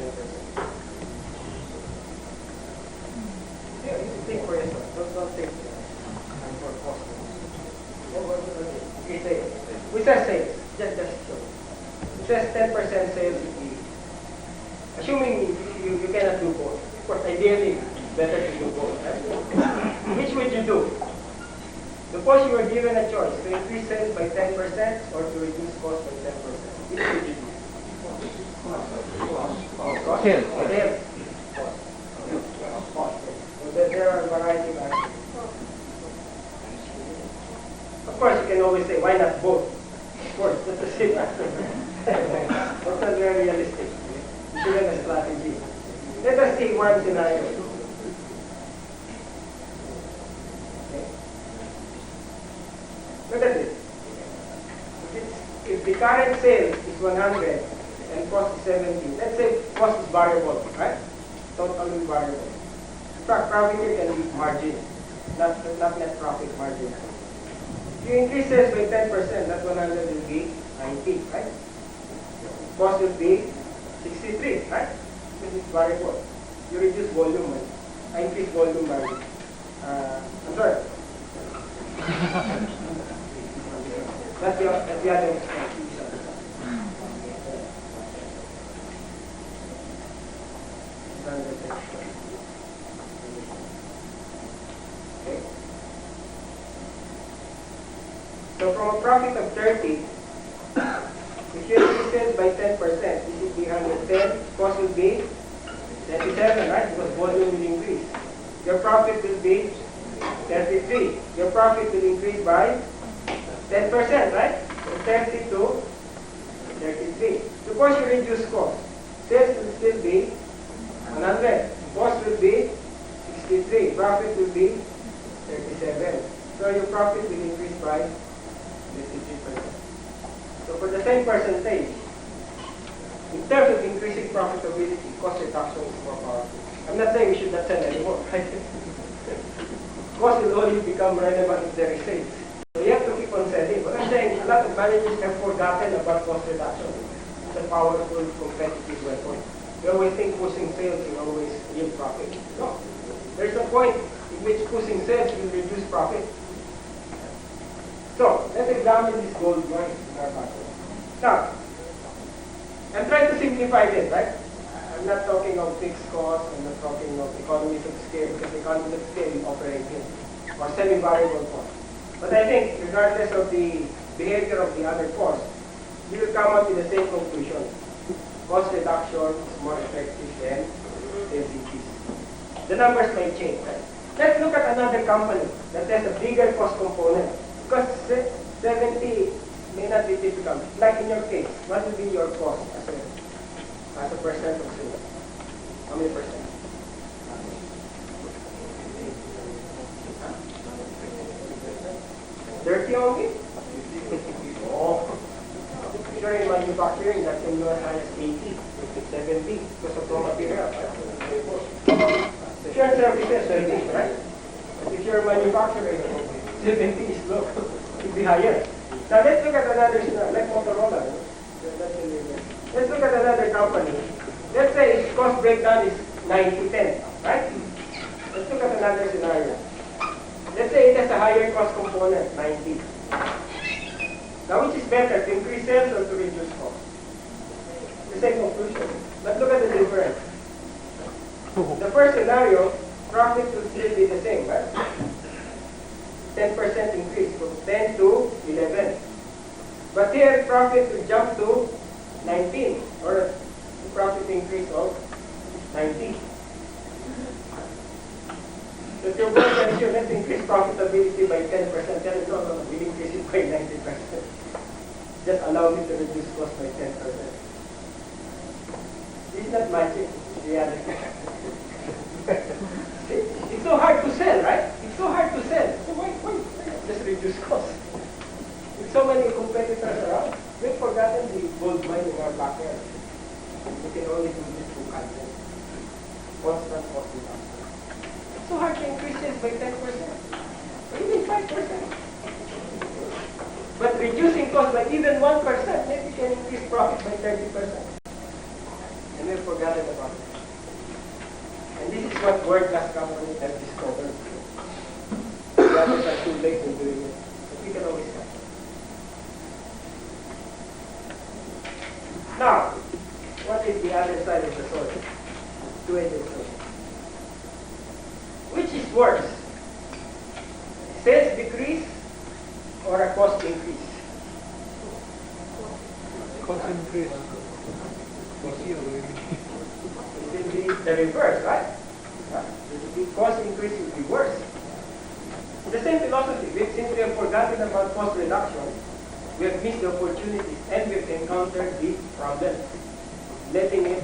Yeah, you think for yourself. Don't think for cost. Okay, sales. We said sales. Just show. It says 10% sales would be. Assuming you cannot do both. Of course, ideally, better to do both. Right? Which would you do? Suppose you were given a choice to increase sales by 10% or to reduce cost by 10%. Which would you do? Cost. Sales. So there are a variety of answers. Of course, you can always say, why not both? Of course, that's the same answer. That's not very realistic. You should have a strategy. Let us see one scenario. Look at this. If the current sales is 100 and cost is 70, let's say cost is variable, right? Totally variable. In fact, profit here can be margin, not net profit, margin. If you increase sales by 10%, that 100 will be 90, right? Cost will be 63, right? Because it's variable. You reduce volume, I increase volume margin. I'm sorry. That's the other expense. Okay. So from a profit of 30, if you increase sales by 10%, this would be 110, cost will be 27, right? Because volume will increase. Your profit will be 33. Your profit will increase by 10%, right? From 30 to 33. Suppose you reduce cost. Sales will still be 100. Cost will be 63. Profit will be 37. So your profit will increase by 53%. So for the same percentage, in terms of increasing profitability, cost reduction is more powerful. I'm not saying we should not sell anymore, right? Cost will only become relevant if there is sales. So you have to keep on selling. But I'm saying a lot of managers have forgotten about cost reduction. It's a powerful competitive weapon. We always think pushing sales will always yield profit. No. There's a point in which pushing sales will reduce profit. So, let's examine this gold mine in our pattern. Now, I'm trying to simplify this, right? I'm not talking of fixed costs, I'm not talking of economies of scale, because economies of scale is operating, or semi-variable costs. But I think, regardless of the behavior of the other costs, you will come up with the same conclusion. Cost reduction is more effective than sales increase. The numbers may change, right? Let's look at another company that has a bigger cost component. Because 70 may not be difficult. Like in your case, what will be your cost as a percent of sales? How many percent? Huh? 30 only? Oh. If you're in manufacturing, that can go as high as 80, 70 because of raw material. If you're in services, 30, right? But if you're a manufacturer, 70 is low. It will be higher. Now let's look at another scenario, like Motorola. Let's look at another company. Let's say its cost breakdown is 90-10, right? Let's look at another scenario. Let's say it has a higher cost component, 90. Now which is better, to increase sales or to reduce cost? The same conclusion. But look at the difference. The first scenario, profit will still be the same, right? 10% increase from 10 to 11. But here, profit will jump to 19, or a profit increase of 19. So if you're going to ensure, let's increase profitability by 10%, tell it, no, we'll increase it by 90%. Just allow me to reduce cost by 10%. This is not magic, it's reality. It's so hard to sell, right? It's so hard to sell. So why just reduce cost? With so many competitors around, we've forgotten the gold mine in our backyard. We can only do this through content. Constant cost reduction. It's so hard to increase sales by 10%, or even 5%. But reducing cost by even 1%, maybe we can increase profit by 30%. And we've forgotten about it. And this is what world-class companies have discovered. The others are too late in doing it. But we can always catch up. Now, what is the other side of the sword? Two-edged sword. Which is worse? Sales decrease or a cost increase? Cost increase. It will be the reverse, right? The cost increase will be worse. The same philosophy. Since we have forgotten about cost reduction, we have missed the opportunities and we have encountered the problem, letting it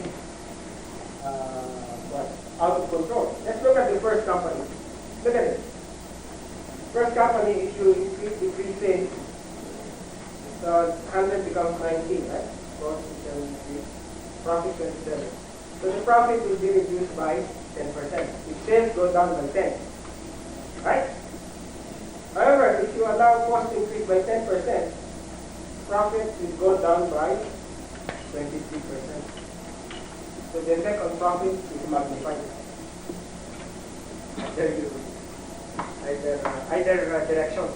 out of control. Let's look at the first company. Look at it. First company, if you decrease sales, 100 becomes 19, right? Cost is profit 27. So the profit will be reduced by 10%. If sales go down by 10, right? However, if you allow cost to increase by 10%, profit will go down by 23%. So the effect on profit is magnified. There you go. Either direction.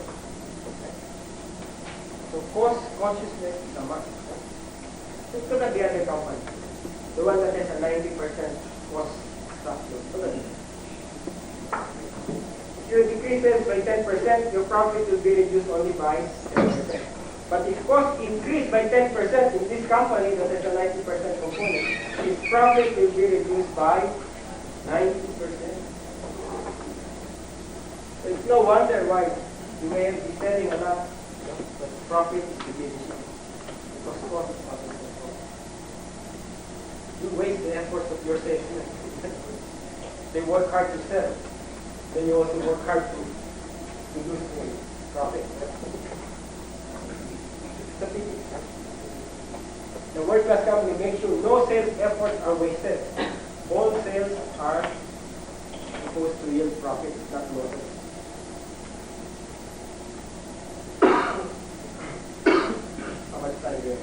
So cost consciousness is a must. Let's look at the other company. The one that has a 90% cost structure. Look at it. you decrease sales by 10%, your profit will be reduced only by 10%. But if cost increase by 10% in this company that has a 90% component, its profit will be reduced by 90%. So it's no wonder why you may be selling a lot, but profit is diminishing because cost is out of control. You waste the efforts of your salesmen. They work hard to sell. Then you also work hard to lose profit. It's a pity. The world-class company makes sure no sales efforts are wasted. All sales are supposed to yield profit, not losses. How much time do you have?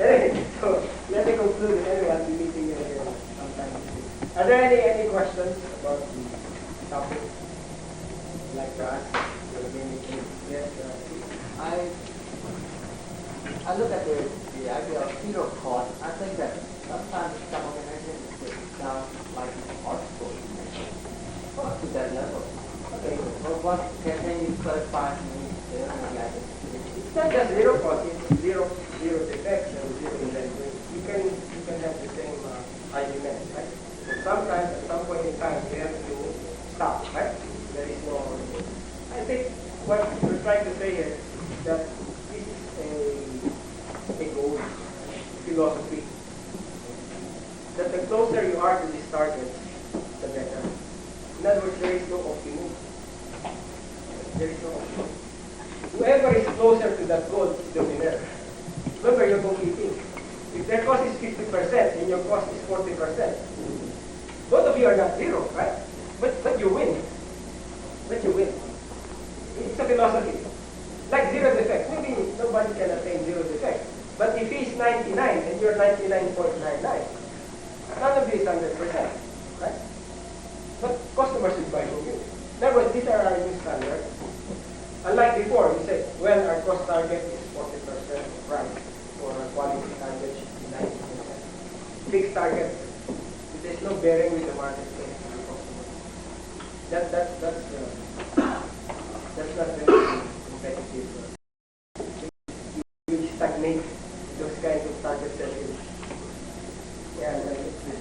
Anyway, so let me conclude. Anyway, I'll be meeting you again sometime. Are there any questions about the topic? Like to ask? Yes. I look at the idea of zero cost. I think that sometimes some organizations put down like article to that level. Okay, but what can you clarify to me? It's not just zero cost, it's zero defects and zero inventory. You can have the same argument, right? But sometimes at some point in time you have to stop, right? There is no. I think what we're trying to say is that this is a goal, philosophy. That the closer you are to this target, the better. In other words, there is no optimum. There is no optimum. Whoever is closer to that goal is the winner. Remember, you're competing. If their cost is 50% and your cost is 40%, both of you are not zero, right? But you win. But you win. It's a philosophy. Like zero defect. Maybe nobody can attain zero defect. But if he's 99 and you're 99.99, none of you is 100%, right? But customers will buy from you. In other words, these are our new standards. Unlike before, you said, well, our cost target is 40% price, or our quality target should be 90%. Fixed target, there's no bearing with the marketplace and the customer. That's not very competitive. You stagnate those kinds of target setting. Yeah, like this.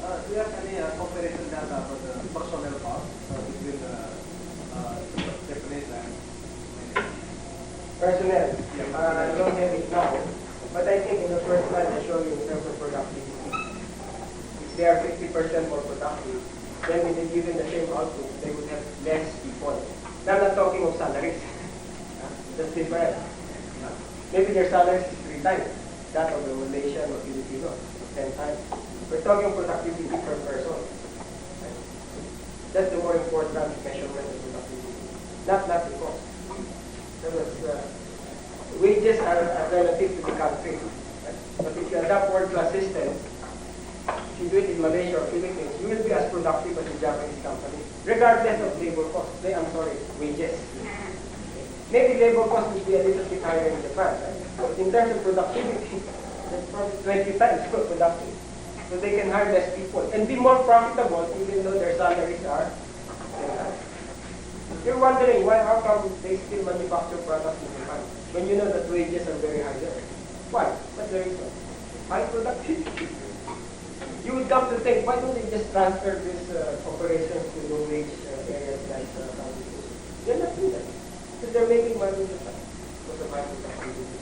Do you have any comparison data for the personnel cost between Japanese and personnel? I don't have it now, but I think in the first slide I show you in terms of productivity. If they are 50% more productive, then when they given the same output, they would have less people. Now I'm not talking of salaries. That's different. Maybe their salaries is 3 times that of the Malaysian or Filipino, 10 times. We're talking productivity per person. Right? That's the more important measurement of productivity, not the cost. Wages are relative to the country. Right? But if you adopt world-class system, if you do it in Malaysia or Philippines, you will be as productive as a Japanese company, regardless of labor cost. Wages. Maybe labor cost will be a little bit higher in Japan, right? But in terms of productivity, that's probably 20 times more productive. So they can hire less people and be more profitable even though their salaries are high. You're wondering how come they still manufacture products in Japan when you know that wages are very high there. Why? What's the reason? High productivity. You would come to think, why don't they just transfer this operations to low wage areas like Southeast Asia? They're not doing that. Because they're making money in Japan because of high productivity.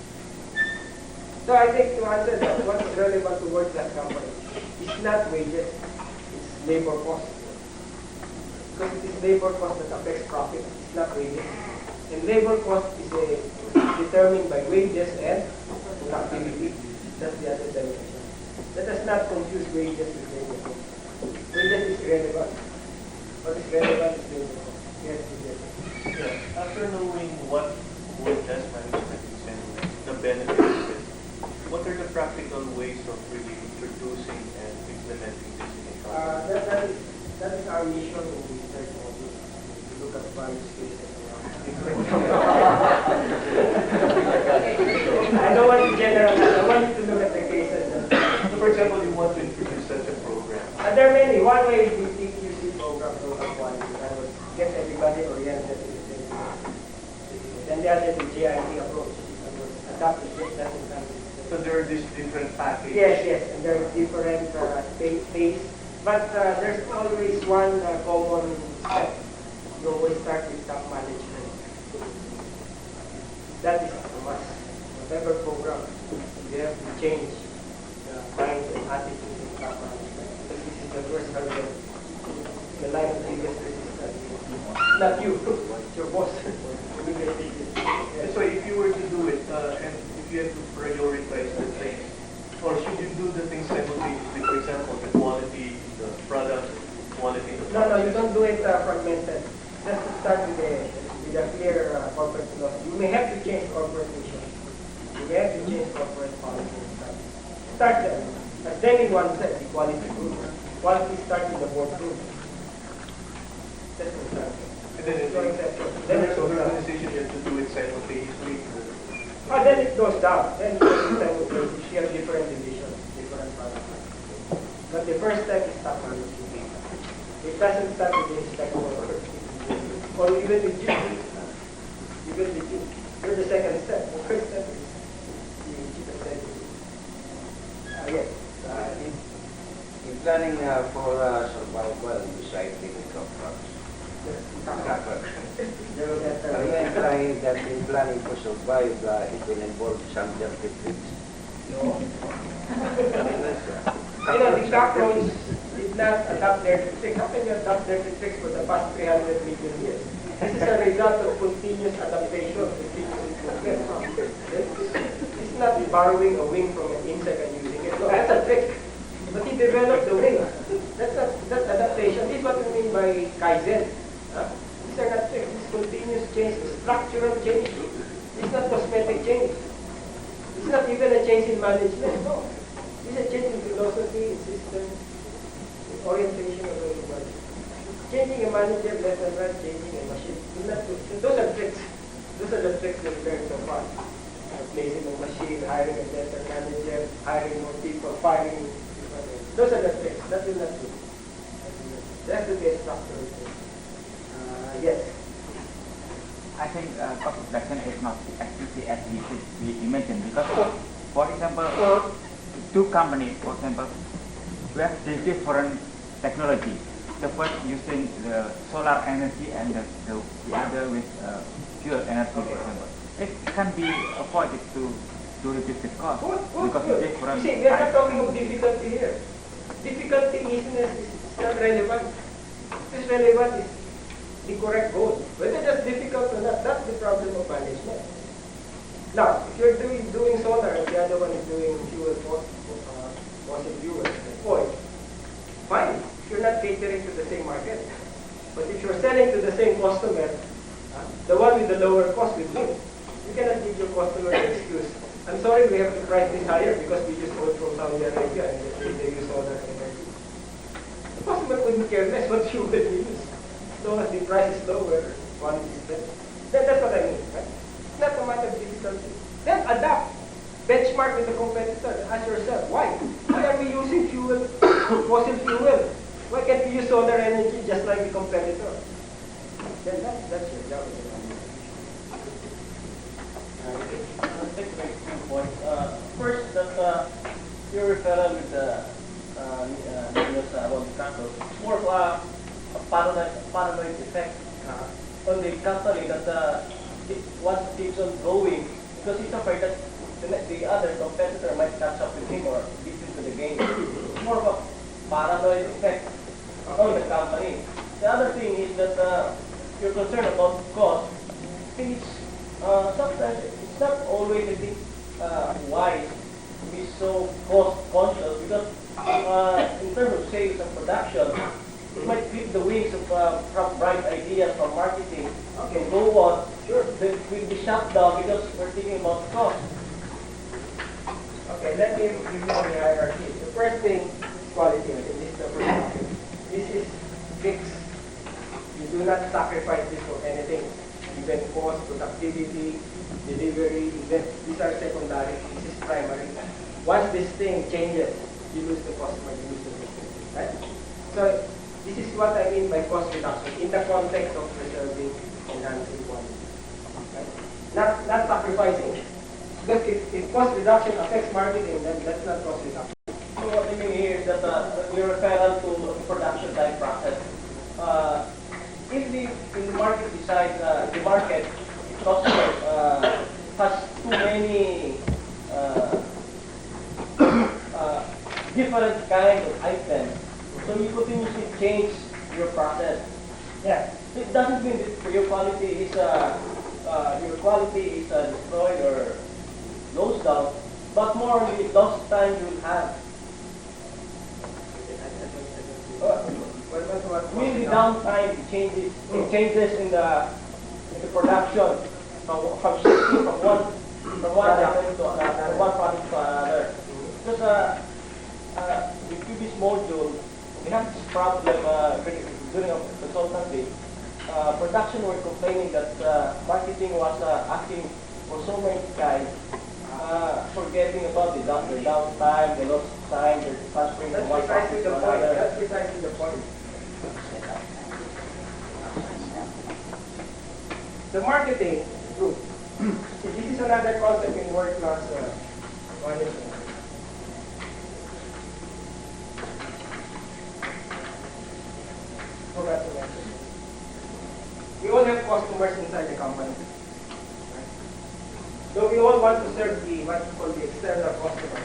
So I think to answer that, what is relevant to world-class companies is not wages, it's labor cost. Because it is labor cost that affects profit, it's not wages. And labor cost is determined by wages and productivity. That's the other dimension. Let us not confuse wages with labor cost. Wages is relevant. What is relevant is labor cost. Yes, yes. Yeah. After knowing what world-class management is and the benefits of it, what are the practical ways of really introducing and implementing this in a company? That is our mission in the research office. We look at various cases. I don't want to generalize. I want you to look at the cases. So for example, you want to introduce such a program. one way the TQC program local quality, that was get everybody oriented to the same thing. Then the other, the JIT approach, that was adapt to different countries. So there are these different packages. Yes, and there are different phase, but there's always one common step. You always start with top management. That is a must. Whatever program, you have to change the mind and attitude in top management. Because this is the first hurdle. The line of biggest resistance. Not you, it's your boss. The biggest resistance. So if you were to do it, and if you had to prioritize the things, or should you do the things simultaneously, for example, the quality, the product, quality, the No, you don't do it fragmented. Just to start with a clear corporate philosophy. You may have to change corporate mission. You may have to change corporate policy and stuff. Start there. And then in one set, the quality group. Quality starts with the board group. That's the start. And then No exception. then there's other organization you have to do it simultaneously. Then it goes down. Then it goes simultaneously. You have different divisions, different products. But the first step is top management. It doesn't start with the inspector or even with you. Even with you. You're the second step. The first step is the chief executive. Yes. In planning for survival beside chemical crops. Are you implying that in planning for survival it will involve some dirty tricks? No. The cockroach did not adopt their tricks. How can you adopt their tricks for the past 300 million years? This is a result of continuous adaptation, continuous improvement. It's not borrowing a wing from an insect and using it. No, that's a trick. But he developed the wing. That's adaptation. This is what we mean by Kaizen. These are not tricks. It's continuous change, structural change. It's not cosmetic change. It's not even a change in management. No. It's a change in philosophy, system, orientation of everybody. Changing a manager left and right, changing a machine. Those are tricks. Those are the tricks that we learned so far. Replacing a machine, hiring a better manager, hiring more people, firing people. Those are the tricks. That will not do. There has to be a structural thing. Yes. I think cost reduction is not as easy as we imagine because, for example, two companies, for example, we have the different technology. The first using the solar energy and the other with fuel energy, for example. It can be avoided to reduce the cost because of different. You see, we are not talking of difficulty here. Difficulty is not relevant. What is relevant is the correct goal. Whether that's difficult or not, that's the problem of management. Now, if you're doing solar and the other one is doing fossil fuel, oil, fine. You're not catering to the same market. But if you're selling to the same customer, the one with the lower cost will win. You cannot give your customer an excuse. I'm sorry, we have to price this higher because we use oil from Saudi Arabia and they use solar energy. The customer couldn't care less what fuel they use. As long as the price is lower, quality is better. That's what I mean, right? It's not a matter of difficulty. Then adapt. Benchmark with the competitor. Ask yourself, why? Why are we using fuel, fossil fuel? Why can't we use solar energy just like the competitor? Then that's your job. Take my two points. First, that your referral with the news about the council, it's more of a paranoid effect on the company that once it keeps on going, because he's afraid that the other competitor might catch up with him or beat him to the game. It's more of a paranoid effect on the company. The other thing is that you're concerned about cost. I think it's sometimes it's not always I think wise to be so cost conscious because in terms of sales and production, it might clip the wings of from bright ideas from marketing. Okay, go on. Sure, then we'll be shut down because we're thinking about cost. Okay, let me give you the hierarchy. The first thing is quality. I think this is the first thing. This is fixed. You do not sacrifice this for anything. Even cost, productivity, delivery, even these are secondary. This is primary. Once this thing changes, you lose the customer, you lose the business. Right? So this is what I mean by cost reduction in the context of preserving, enhancing quality. Right? Not sacrificing. Because if cost reduction affects marketing, then that's not cost reduction. So what I mean here is that your referral to the production line process. If the market decides the market customer has too many different kinds of items, so you continuously change your process. Yeah. It doesn't mean that your quality is destroyed or lost down, but more the lost time you have. Mean the downtime, the changes in the production from shifting from one item to another, from one product to another. Because the previous module, we have this problem during a consultancy. Production were complaining that marketing was asking for so many guys, forgetting about the downtime, the lost time, the transferring from one product to another. That's precisely the point. The marketing group. This is another concept in world class management. Forgot to mention. We all have customers inside the company. Right? So we all want to serve what you call the external customer.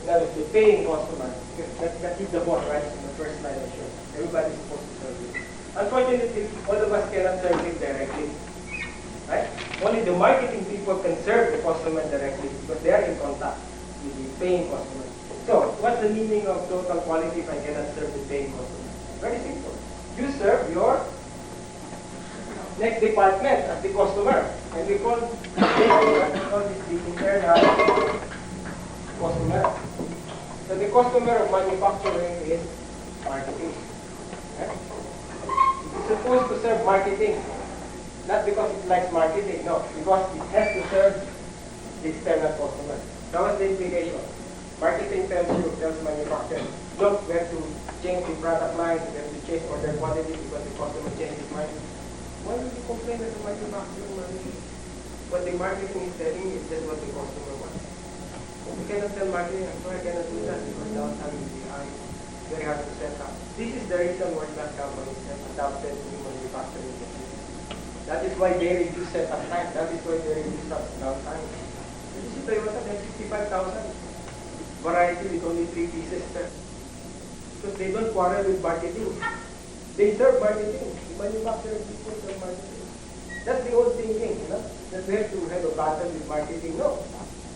In other words, the paying customer. That is the boss, right? In the first slide I showed. Everybody is supposed to serve it. Unfortunately, all of us cannot serve it directly. Right? Only the marketing people can serve the customer directly because they are in contact with the paying customer. So, what's the meaning of total quality if I cannot serve the paying customer? Very simple. You serve your next department as the customer. And we call this the internal customer. So the customer of manufacturing is marketing. Right? It's supposed to serve marketing. Not because it likes marketing, no. Because it has to serve the external customer. That was the implication. Marketing tells manufacturing, look, we have to change the product line, we have to change order quantity because the customer changes his mind. Why would you complain that the manufacturing manager? What the marketing is telling is just what the customer wants. You cannot tell marketing, I'm sorry, I cannot do that because downtime will be high. Very hard to set up. This is the reason why that companies have adopted new manufacturing techniques. That is why they reduce setup time. That is why they reduce downtime. You see Toyota, they have 65,000 variety with only 3 pieces there. Because they don't quarrel with marketing. They serve marketing. The manufacturing people serve marketing. That's the old thinking, you know, that we have to have a battle with marketing. No.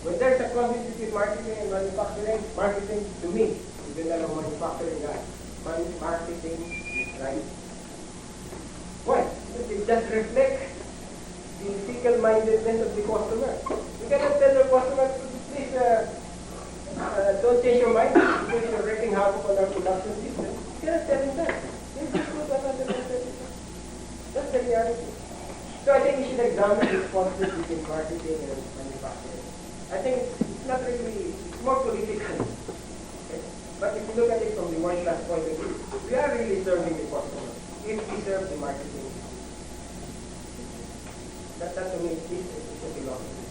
When there's a conflict between marketing and marketing to me, even though I'm a manufacturing guy, marketing is right. Why? Because it just reflects the fickle-mindedness of the customer. You cannot tell the customer, please don't change your mind because you're wreaking havoc on our production system. You cannot tell him that. Just go to another competitor. That's the reality. So I think we should examine the conflict between marketing and manufacturing. I think it's not really, it's more political. Okay? But if you look at it from the world-class point of view, we are really serving the customer if we serve the marketing. That to me is a philosophy.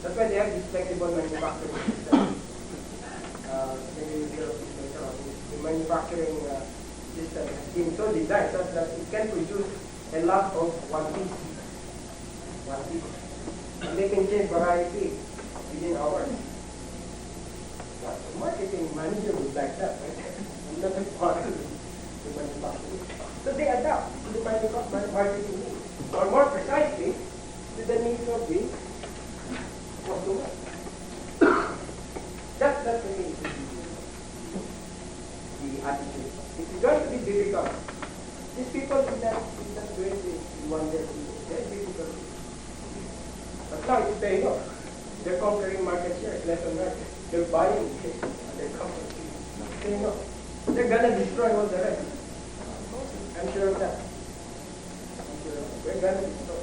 That's why they have this flexible manufacturing system. Maybe we'll hear of this later on. The manufacturing system has been so designed so that it can produce a lot of one piece. And they can change variety within hours. But the marketing manager would like that, right? And that's a part of the manufacturing. So they adapt to the marketing needs. Or more precisely, to the needs of the customer. That's the need. The attitude. It's going to be difficult. These people in that way, they wonder, very difficult. But now it's paying off. They're conquering market share, less and right. They're buying their company. It's paying off. They're gonna destroy all the rest. I'm sure of that. We're going to destroy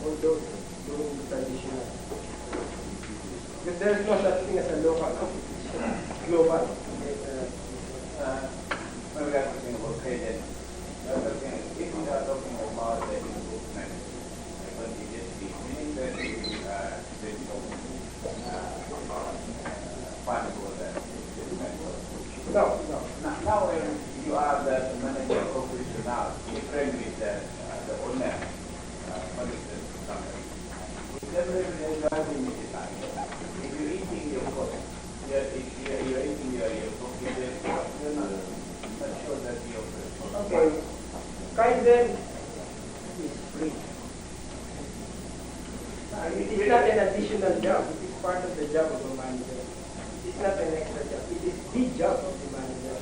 all those doing traditional. Because there is no such thing as a local competition. Global. Kaizen is free. It is not an additional job. It is part of the job of a manager. It is not an extra job. It is the job of the manager.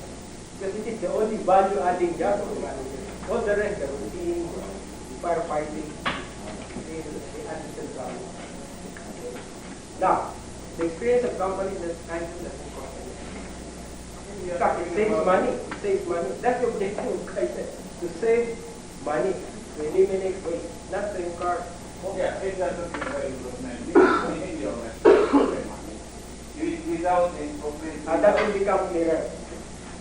Because it is the only value-adding job of the manager. All the rest, the routine, the firefighting, the additional value. Now, the experience of companies that Kaizen doesn't cost anything. In fact, it saves money. It saves money. That's the objective of Kaizen. To save money, to eliminate waste, not to incur. Yeah, it doesn't provide improvement. We need your money. Without improvement. That will become clearer.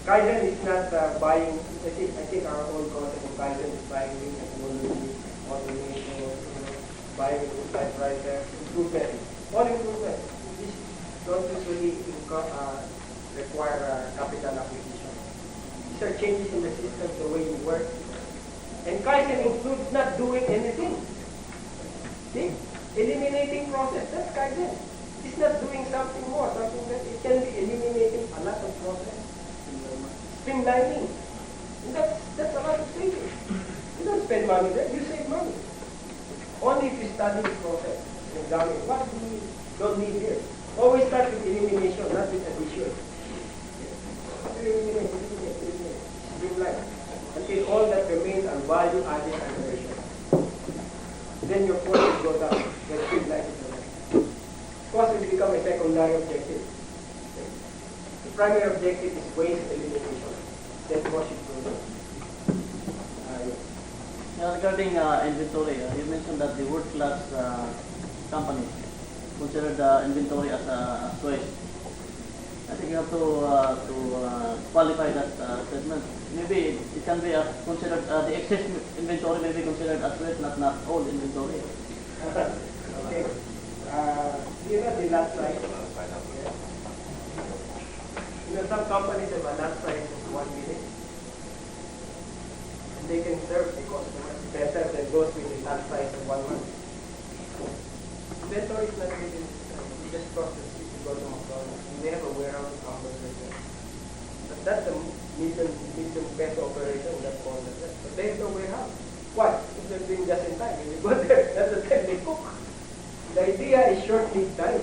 Kaizen is not buying, I think our old concept of Kaizen is buying new technology, automation, buying a new typewriter, improvement. All improvement. This don't usually require capital acquisition. These are changes in the system, the way you work. And Kaizen includes not doing anything. See? Eliminating process, that's Kaizen. It's not doing something more, something that it can be eliminating a lot of process. Streamlining. And that's a lot of savings. You don't spend money there, you save money. Only if you study the process and examine what we don't need here. Always start with elimination, not with addition. Eliminate, streamline. Until all that remains are value-added operations. Then your cost will go down. Your streamline is down. Cost will become a secondary objective. The primary objective is waste elimination. Then cost should go down. Regarding inventory, you mentioned that the world-class companies consider the inventory as waste. I think you have to qualify that statement. Maybe it can be considered, the excess inventory may be considered as waste, not all inventory. Okay. You know the lot size? You know some companies have a lot size of 1 minute. And they can serve the customers better than those with a lot size of 1 month. Inventory is not really, you just cross the street to go to McDonald's. They have a warehouse complex like that. But that's a medium peso operation that calls it that. But they have no warehouse. Why? Because they're doing just in time. When you go there, that's the time they cook. The idea is short lead time.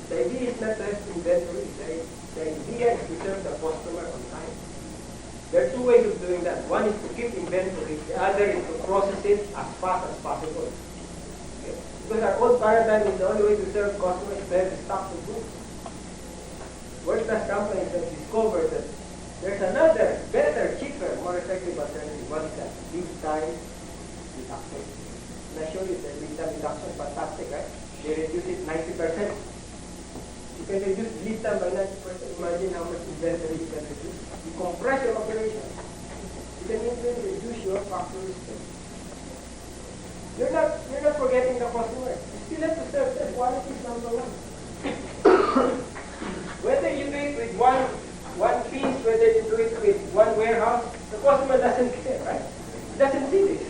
The idea is not to have inventory. The idea is to serve the customer on time. There are two ways of doing that. One is to keep inventory. The other is to process it as fast as possible. Okay? Because our old paradigm is the only way to serve customers is to have stock of goods. World-class companies have discovered that there's another, better, cheaper, more effective alternative. What is that? Lead time reduction. And I show you the lead time reduction, fantastic, right? They reduce it 90%. You can reduce lead time by 90%. Imagine how much inventory you can reduce. You compress your operation. You can even reduce your factory space. You're not forgetting the customer. You still have to serve them. Quality is number one. Whether you do it with one piece, whether you do it with one warehouse, the customer doesn't care, right? Doesn't see this.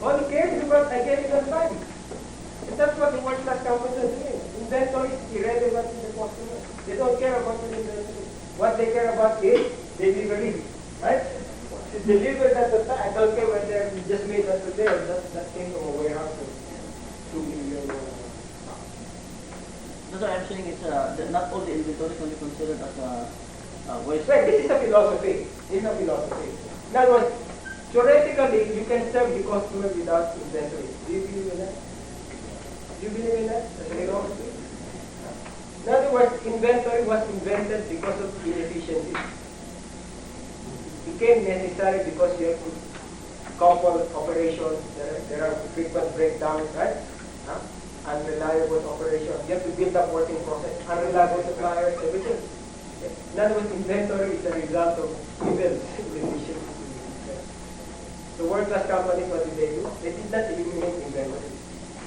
All he cares is about I get it on time. And that's what the world-class companies are doing. Inventory is irrelevant to the customer. They don't care about the inventory. What they care about is delivery, right? To deliver that to I don't care whether you just made that today or that came from a warehouse of 2 million. That's what I'm saying is not all the inventory can be considered as waste. Right, this is a philosophy. This is a philosophy. In other words, theoretically, you can serve the customer without inventory. Do you believe in that? Do you believe in that? As a philosophy? In other words, inventory was invented because of inefficiency. It became necessary because you have to couple operations. There are frequent breakdowns, right? Unreliable operation. You have to build up working process. Unreliable suppliers, everything. In other words, inventory is a result of evil inefficiency. The world-class companies, what did they do? They did not eliminate inventory.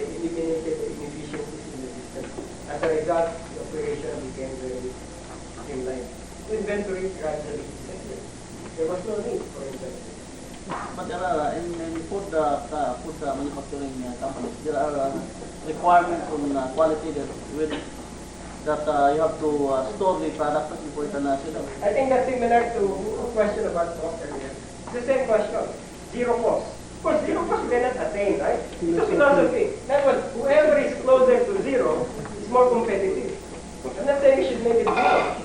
They eliminated the inefficiencies in the system. As a result, the operation became very streamlined. So inventory gradually disappeared. There was no need for inventory. But there are in food manufacturing companies, there are requirements on quality that you have to store the product before you can sell it. I think that's similar to a question about cost earlier. It's the same question. zero cost. Of course, zero cost we cannot attain, right? It's a philosophy. That was, whoever is closer to zero is more competitive. I'm not saying you should make it zero.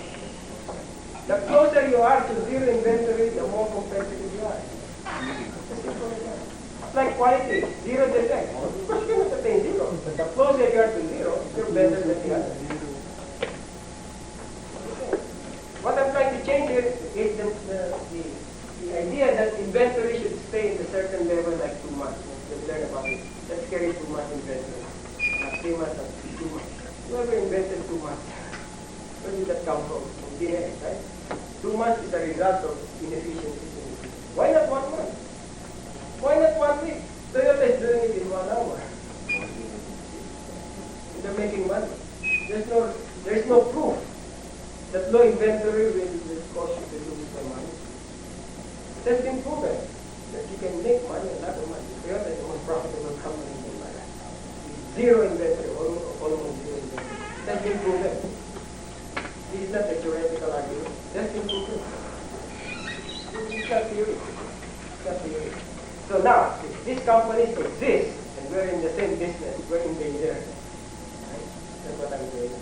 The closer you are to zero inventory, the more competitive you are. It's simple as that. It's like quality, zero defect. Of course, you cannot attain zero. But the closer you are to zero, you're better than the other. What I'm trying to change here is the idea that inventory should stay in a certain level like 2 months. Let's learn about it. Let's carry 2 months inventory. Not 3 months, not 2 months. Whoever invented 2 months, where did that come from? From DNA, right? 2 months is a result of inefficiency. Why not 1 month? Why not 1 week? Toyota is doing it in 1 hour. They're making money. There's no proof that low inventory will cause you to lose some money. It has been proven that you can make money, a lot of money. Toyota is the most profitable company in the world. Zero inventory, almost zero inventory. It has been proven. This is not a theoretical argument. It has been proven. It's not theory. It's not theory. So now, if these companies exist, and we're in the same business, we're in danger. Right? That's what I'm saying.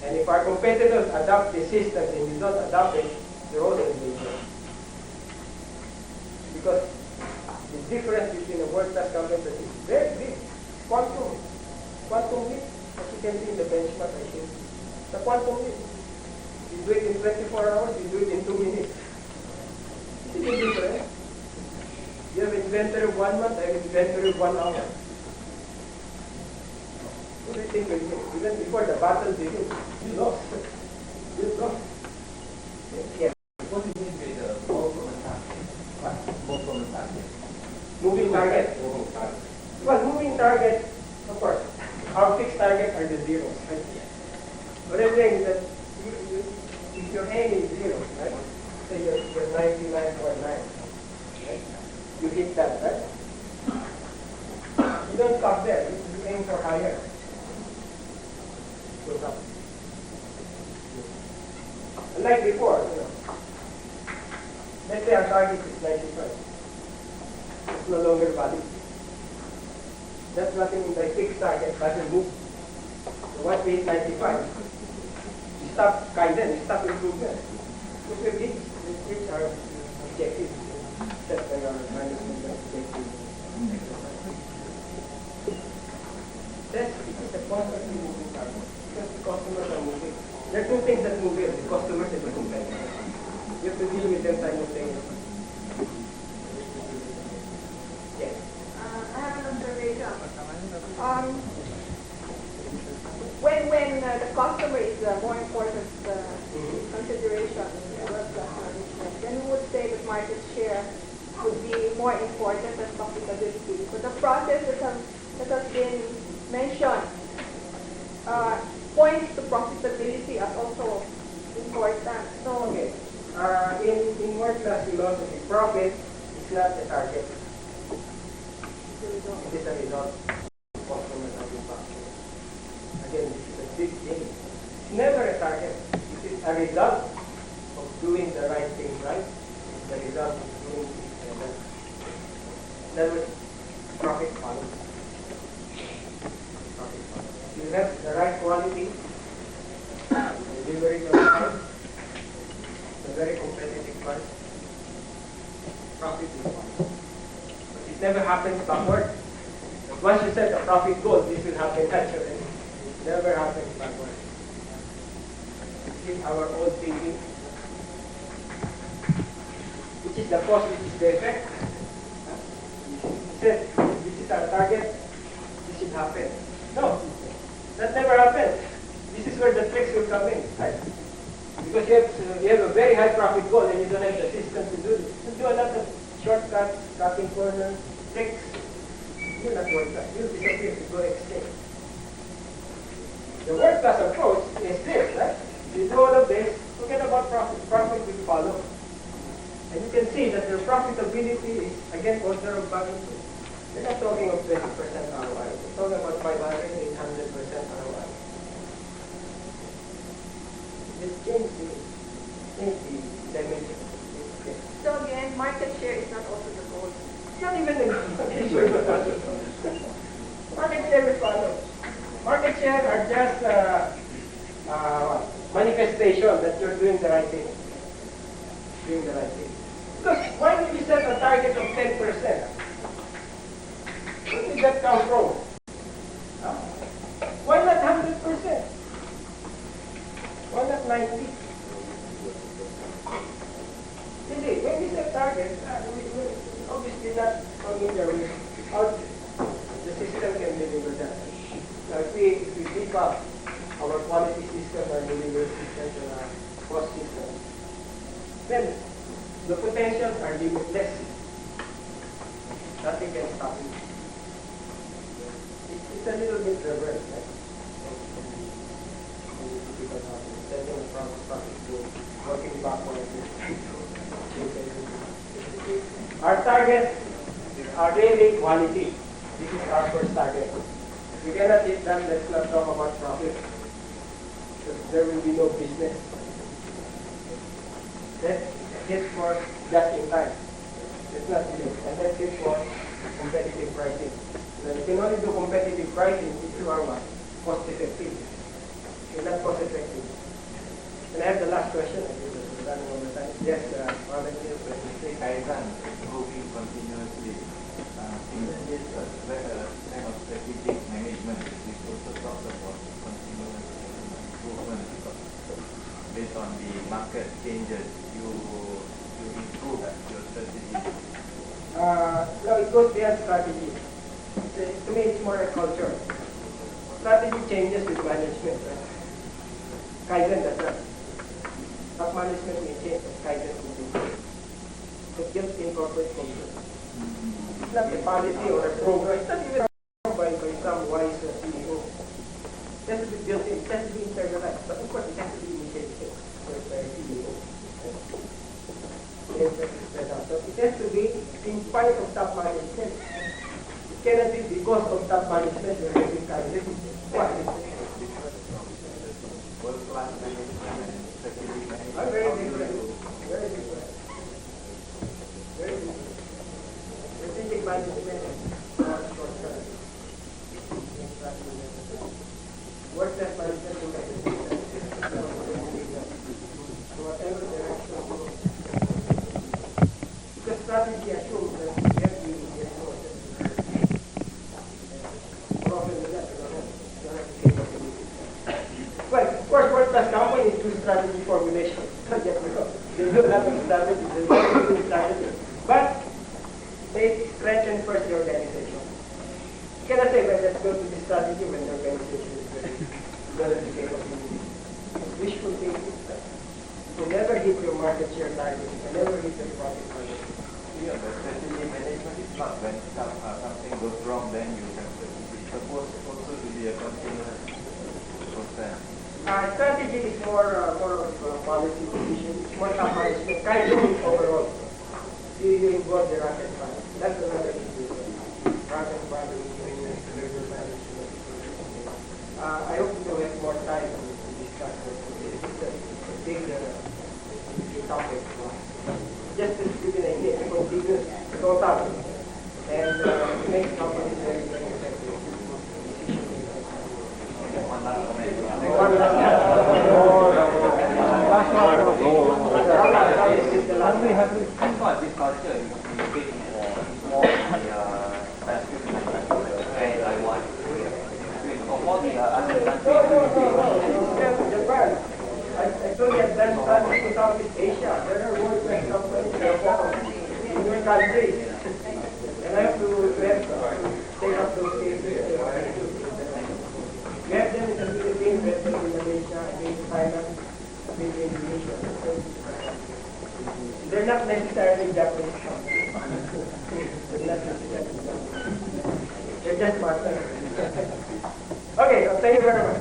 And if our competitors adopt the system and we don't adopt it, they're all in danger. Because the difference between a world-class company is very big. Quantum leap, as you can see in the benchmark I showed you. The quantum leap. You do it in 24 hours, you do it in 2 minutes. It's a big difference. You have inventory 1 month, I have inventory 1 hour. What do you think will do? Even before the battle begins, you lost. You lost. Yeah. What do you mean by the move from the target? What? Move from the target. Moving target. Moving target. Well, moving target, of course, our fixed target are the zeros, right? What I'm saying is that if your aim is zero, right? Say you're 99.9, right? You hit that, right? You don't stop there. You aim for higher. Goes up. Like before, let's say our target is 95. It's no longer valid. That's nothing in the fixed target, doesn't move. So once we hit 95, you stop kaizen, you stop improvement. Because we reach our objective set by our management objective. That's the constantly moving target. Because the customers are moving. There are two things that move here, the customers and the competitors. You have to deal with them simultaneously. Yes. I have an observation. When the customer is the more important consideration in world-class management, then we would say that market share would be more important than profitability. But the process that has been mentioned points to profitability as also important. So, Okay. In world-class philosophy, profit is not the target. It is a result of customer satisfaction. Again, this is a big thing. It's never a target. It is a result of doing the right thing right. It's the result of doing things right. That was profit quality. Profit quality. If you have the right quality, delivery on time, a very competitive price, profit will follow. But it never happens backward. But once you set a profit goal, this will happen naturally. It never happens backward. This is our old thinking. Which is the cause, which is the effect. You said, this is our target, this should happen. No, that never happened. This is where the tricks will come in, right? Because you have a very high profit goal and you don't have the system to do it. You do a lot of shortcuts, cutting corners, tricks. You'll not work that. You'll disappear, you go extinct. The world-class approach is this, right? You do all of this, forget about profit. Profit will follow. And you can see that their profitability is, again, order of magnitude. We're not talking of 20% ROI. We're talking about 500, 800% ROI. Just change the dimension. so again, market share is not also the goal. even an issue. Market share will follow. Market share are just manifestation that you're doing the right thing. Doing the right thing. Because why did we set a target of 10%? Where did that come from? Huh? Why not 100%? Why not 90? Hindi, when we set targets, we're obviously not familiar with how the system can deliver that. Now, if we pick up our quality system, our delivery system, and our cost system, then the potentials are limitless. Nothing can stop it. It's a little bit reverse, right? Setting from starting to working backwards. Our target are really quality. This is our first target. We cannot eat that, let's not talk about profit. Because there will be no business. Let's hit for just in time. Let's not do it. And let's hit for competitive pricing. Now, you can only do competitive pricing if you are what? Cost effective. You're not cost effective. And I have the last question. I think we're running over time. Yes, volunteer. Kaizen improving continuously in this kind of strategic management. We also talked about continuous improvement because based on the market changes, you improve your strategy. No, it goes beyond strategy. To me, it's more a culture. Strategy changes with management. Right? Kaizen does not. Top management may change, but Kaizen will be. It gives incorporate culture. It's not a policy or a program. It's not even by some wise CEO. It has to be built in. It has to be internalized. But of course, it has to be initiated by a CEO. So it has to be in spite of top management. It cannot be because of top management we're having Kaizen. Why? World-class management and strategic management. Very different. Very different. Very different. Strategic management is not short term. Work-class management is like whatever direction you go. Because strategy assumes that you have the resources. Problem with that, you don't have the capability. Well, of course, world-class companies do strategy formulation. They do a lot of strategy, they do strategy. But they strengthen first the organization. You cannot say, well, let's go to the strategy when the organization is ready. Doesn't the capability. It's wishful thinking. You never hit your market share target. You never hit your profit target. Yeah, but strategy management is not when something goes wrong, then you can strategy. It's supposed also to be a continuous process. Strategy is more of policy decision. It's more top management. Kaizen is overall. You involve the rank and file. That's another issue. Rank and file is deliver management. I hope we will have more time to discuss this. It's a big topic. Just to give you an idea, it continues total. And it makes companies very, very effective. One last comment. I thought this culture is big for the Taiwan. For all the other countries, Japan. I told you I've done studies in Southeast Asia. There are world-class companies that are found in your countries. And I have to take up those cases. We have them in the Philippines, we have them in Malaysia, in Thailand, in Indonesia. They're not necessarily Japanese companies. They're not necessarily Japanese. They're just partners. Okay, so thank you very much.